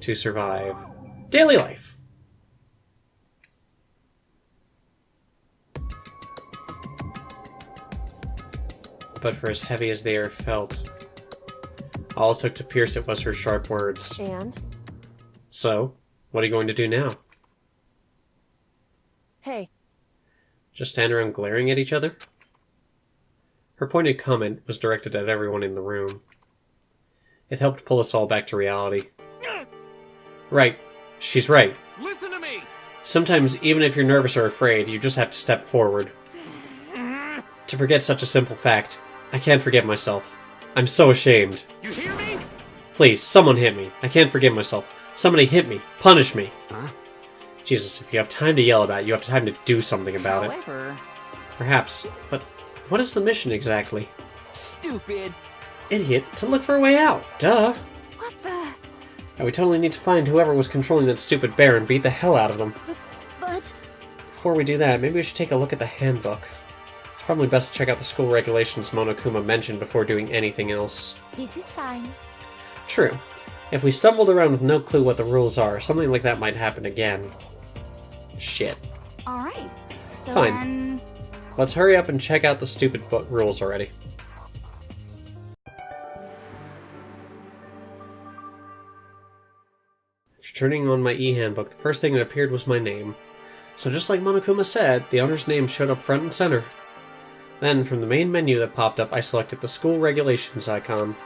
To survive. Daily life. But for as heavy as the air felt, all it took to pierce it was her sharp words. And? So, what are you going to do now? Hey. Just stand around glaring at each other? Her pointed comment was directed at everyone in the room. It helped pull us all back to reality. Right. She's right. Listen to me! Sometimes, even if you're nervous or afraid, you just have to step forward. To forget such a simple fact, I can't forgive myself. I'm so ashamed. You hear me? Please, someone hit me. I can't forgive myself. Somebody hit me. Punish me. Huh? Jesus, if you have time to yell about it, you have time to do something about it. However... Perhaps, but what is the mission exactly? Stupid. Idiot, to look for a way out. Duh. What the... And we totally need to find whoever was controlling that stupid bear and beat the hell out of them. But... Before we do that, maybe we should take a look at the handbook. It's probably best to check out the school regulations Monokuma mentioned before doing anything else. This is fine. True. If we stumbled around with no clue what the rules are, something like that might happen again. Shit. Alright, so Fine. then... Let's hurry up and check out the stupid book rules already. After turning on my e-handbook, the first thing that appeared was my name. So just like Monokuma said, the owner's name showed up front and center. Then, from the main menu that popped up, I selected the school regulations icon.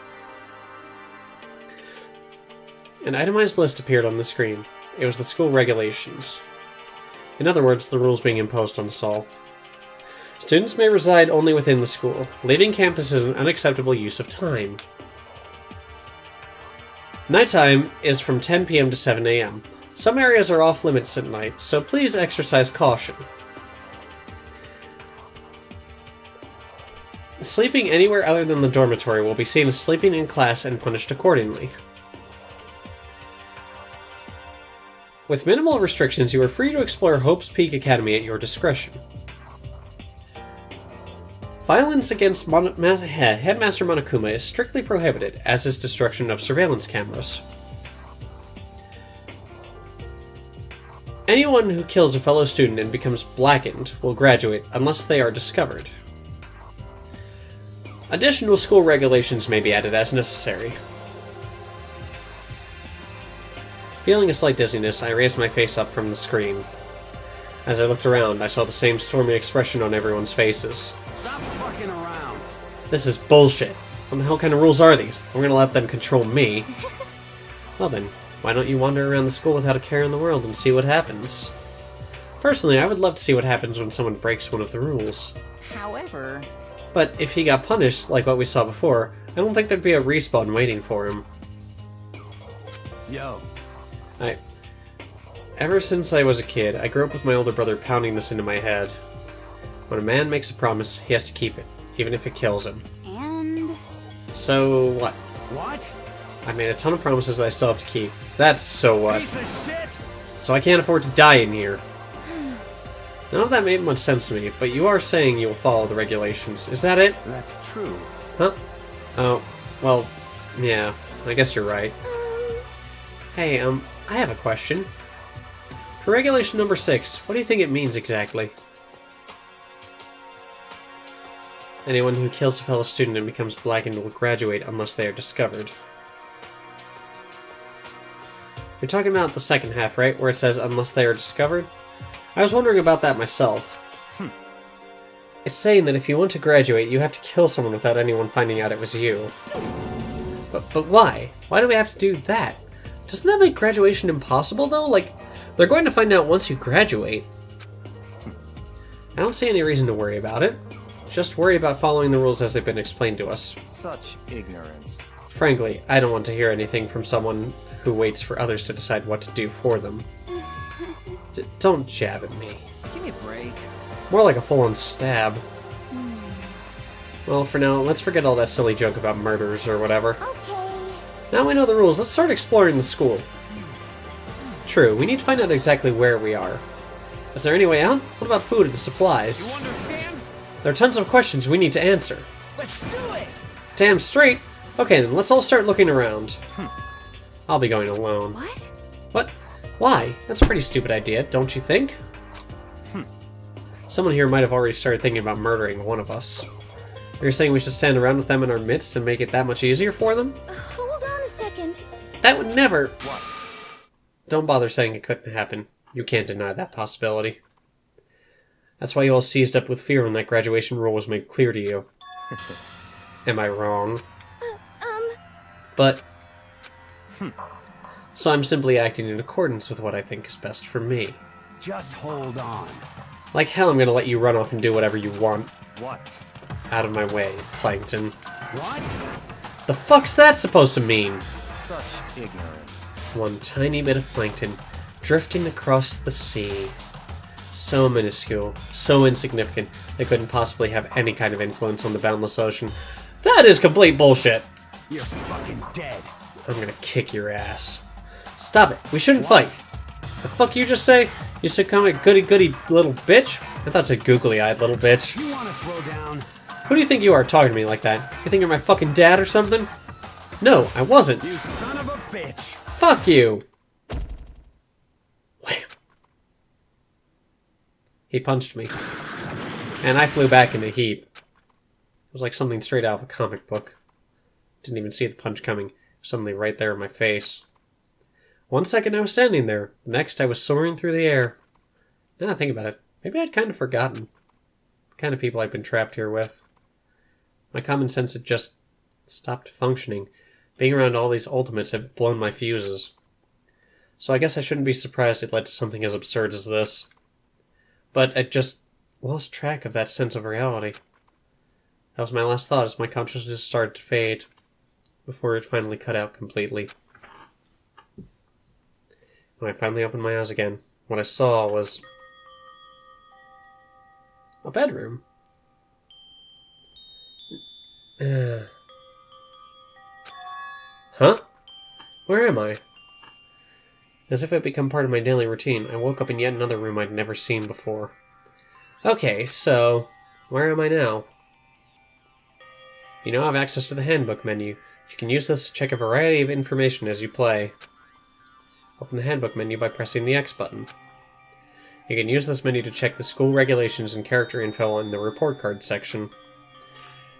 An itemized list appeared on the screen. It was the school regulations. In other words, the rules being imposed on us all. Students may reside only within the school. Leaving campus is an unacceptable use of time. Nighttime is from 10 p.m. to 7 a.m. Some areas are off limits at night, so please exercise caution. Sleeping anywhere other than the dormitory will be seen as sleeping in class and punished accordingly. With minimal restrictions, you are free to explore Hope's Peak Academy at your discretion. Violence against Headmaster Monokuma is strictly prohibited, as is destruction of surveillance cameras. Anyone who kills a fellow student and becomes blackened will graduate unless they are discovered. Additional school regulations may be added as necessary. Feeling a slight dizziness, I raised my face up from the screen. As I looked around, I saw the same stormy expression on everyone's faces. Stop fucking around. This is bullshit. What the hell kind of rules are these? We're gonna let them control me. Well then, why don't you wander around the school without a care in the world and see what happens? Personally, I would love to see what happens when someone breaks one of the rules. However... But if he got punished, like what we saw before, I don't think there'd be a respawn waiting for him. Yo. Ever since I was a kid, I grew up with my older brother pounding this into my head. When a man makes a promise, he has to keep it, even if it kills him. And... So what? What? I made a ton of promises that I still have to keep. That's so what? Piece of shit! So I can't afford to die in here. None of that made much sense to me, but you are saying you will follow the regulations. Is that it? That's true. Huh? Oh, well, yeah, I guess you're right. Hey, I have a question. For regulation number 6, what do you think it means exactly? Anyone who kills a fellow student and becomes blackened will graduate unless they are discovered. You're talking about the second half, right? Where it says, unless they are discovered? I was wondering about that myself. It's saying that if you want to graduate, you have to kill someone without anyone finding out it was you. But why? Why do we have to do that? Doesn't that make graduation impossible, though? Like, they're going to find out once you graduate. I don't see any reason to worry about it. Just worry about following the rules as they've been explained to us. Such ignorance. Frankly, I don't want to hear anything from someone who waits for others to decide what to do for them. Don't jab at me. Give me a break. More like a full-on stab. Well, for now, let's forget all that silly joke about murders or whatever. Okay. Now we know the rules, let's start exploring the school. True, we need to find out exactly where we are. Is there any way out? What about food and supplies? You understand? There are tons of questions we need to answer. Let's do it! Damn straight! Okay then, let's all start looking around. I'll be going alone. What? What? Why? That's a pretty stupid idea, don't you think? Someone here might have already started thinking about murdering one of us. You're saying we should stand around with them in our midst and make it that much easier for them? Hold on a second. That would never... What? Don't bother saying it couldn't happen. You can't deny that possibility. That's why you all seized up with fear when that graduation rule was made clear to you. Am I wrong? But... So I'm simply acting in accordance with what I think is best for me. Just hold on. Like hell I'm gonna let you run off and do whatever you want. What? Out of my way, Plankton. What? The fuck's that supposed to mean? Such ignorance. One tiny bit of plankton drifting across the sea. So minuscule, so insignificant, they couldn't possibly have any kind of influence on the boundless ocean. That is complete bullshit! You're fucking dead. I'm gonna kick your ass. Stop it, we shouldn't fight. The fuck you just say? You said come a goody-goody little bitch? I thought it said googly-eyed little bitch. You wanna throw down? Who do you think you are talking to me like that? You think you're my fucking dad or something? No, I wasn't. You son of a bitch! Fuck you! Wham! He punched me. And I flew back in a heap. It was like something straight out of a comic book. Didn't even see the punch coming. Suddenly right there in my face. 1 second I was standing there. The next I was soaring through the air. Now I think about it, maybe I'd kind of forgotten the kind of people I've been trapped here with. My common sense had just stopped functioning. Being around all these ultimates had blown my fuses. So I guess I shouldn't be surprised it led to something as absurd as this. But I just lost track of that sense of reality. That was my last thought as my consciousness started to fade, before it finally cut out completely. When I finally opened my eyes again, what I saw was a bedroom. Huh? Where am I? As if it had become part of my daily routine, I woke up in yet another room I'd never seen before. Okay, so where am I now? You now have access to the handbook menu. You can use this to check a variety of information as you play. Open the handbook menu by pressing the X button. You can use this menu to check the school regulations and character info in the report card section.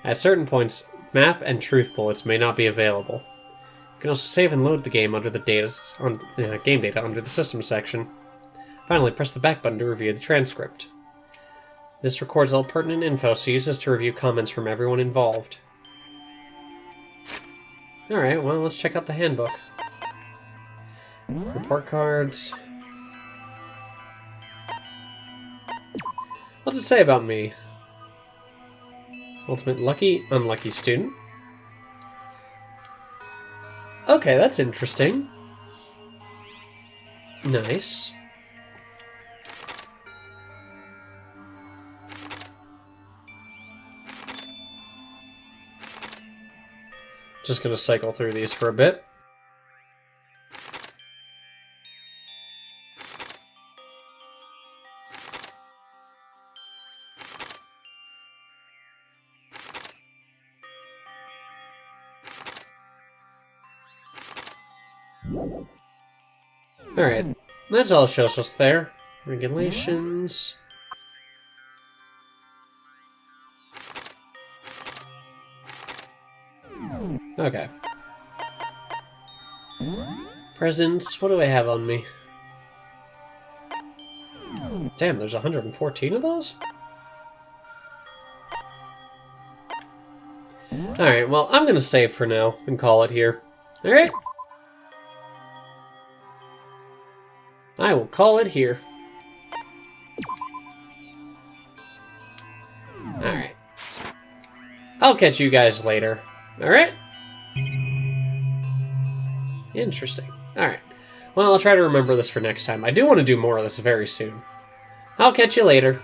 At certain points, map and truth bullets may not be available. You can also save and load the game under the game data under the system section. Finally, press the back button to review the transcript. This records all pertinent info, so use this to review comments from everyone involved. Alright, well, let's check out the handbook. Report cards. What's it say about me? Ultimate lucky, unlucky student. Okay, that's interesting. Nice. Just gonna cycle through these for a bit. Alright, that's all it shows us there. Regulations. Okay. Presents, what do I have on me? Damn, there's 114 of those? Alright, well, I'm gonna save for now and call it here. Alright? I will call it here. Alright. I'll catch you guys later. Alright? Interesting. Alright. Well, I'll try to remember this for next time. I do want to do more of this very soon. I'll catch you later.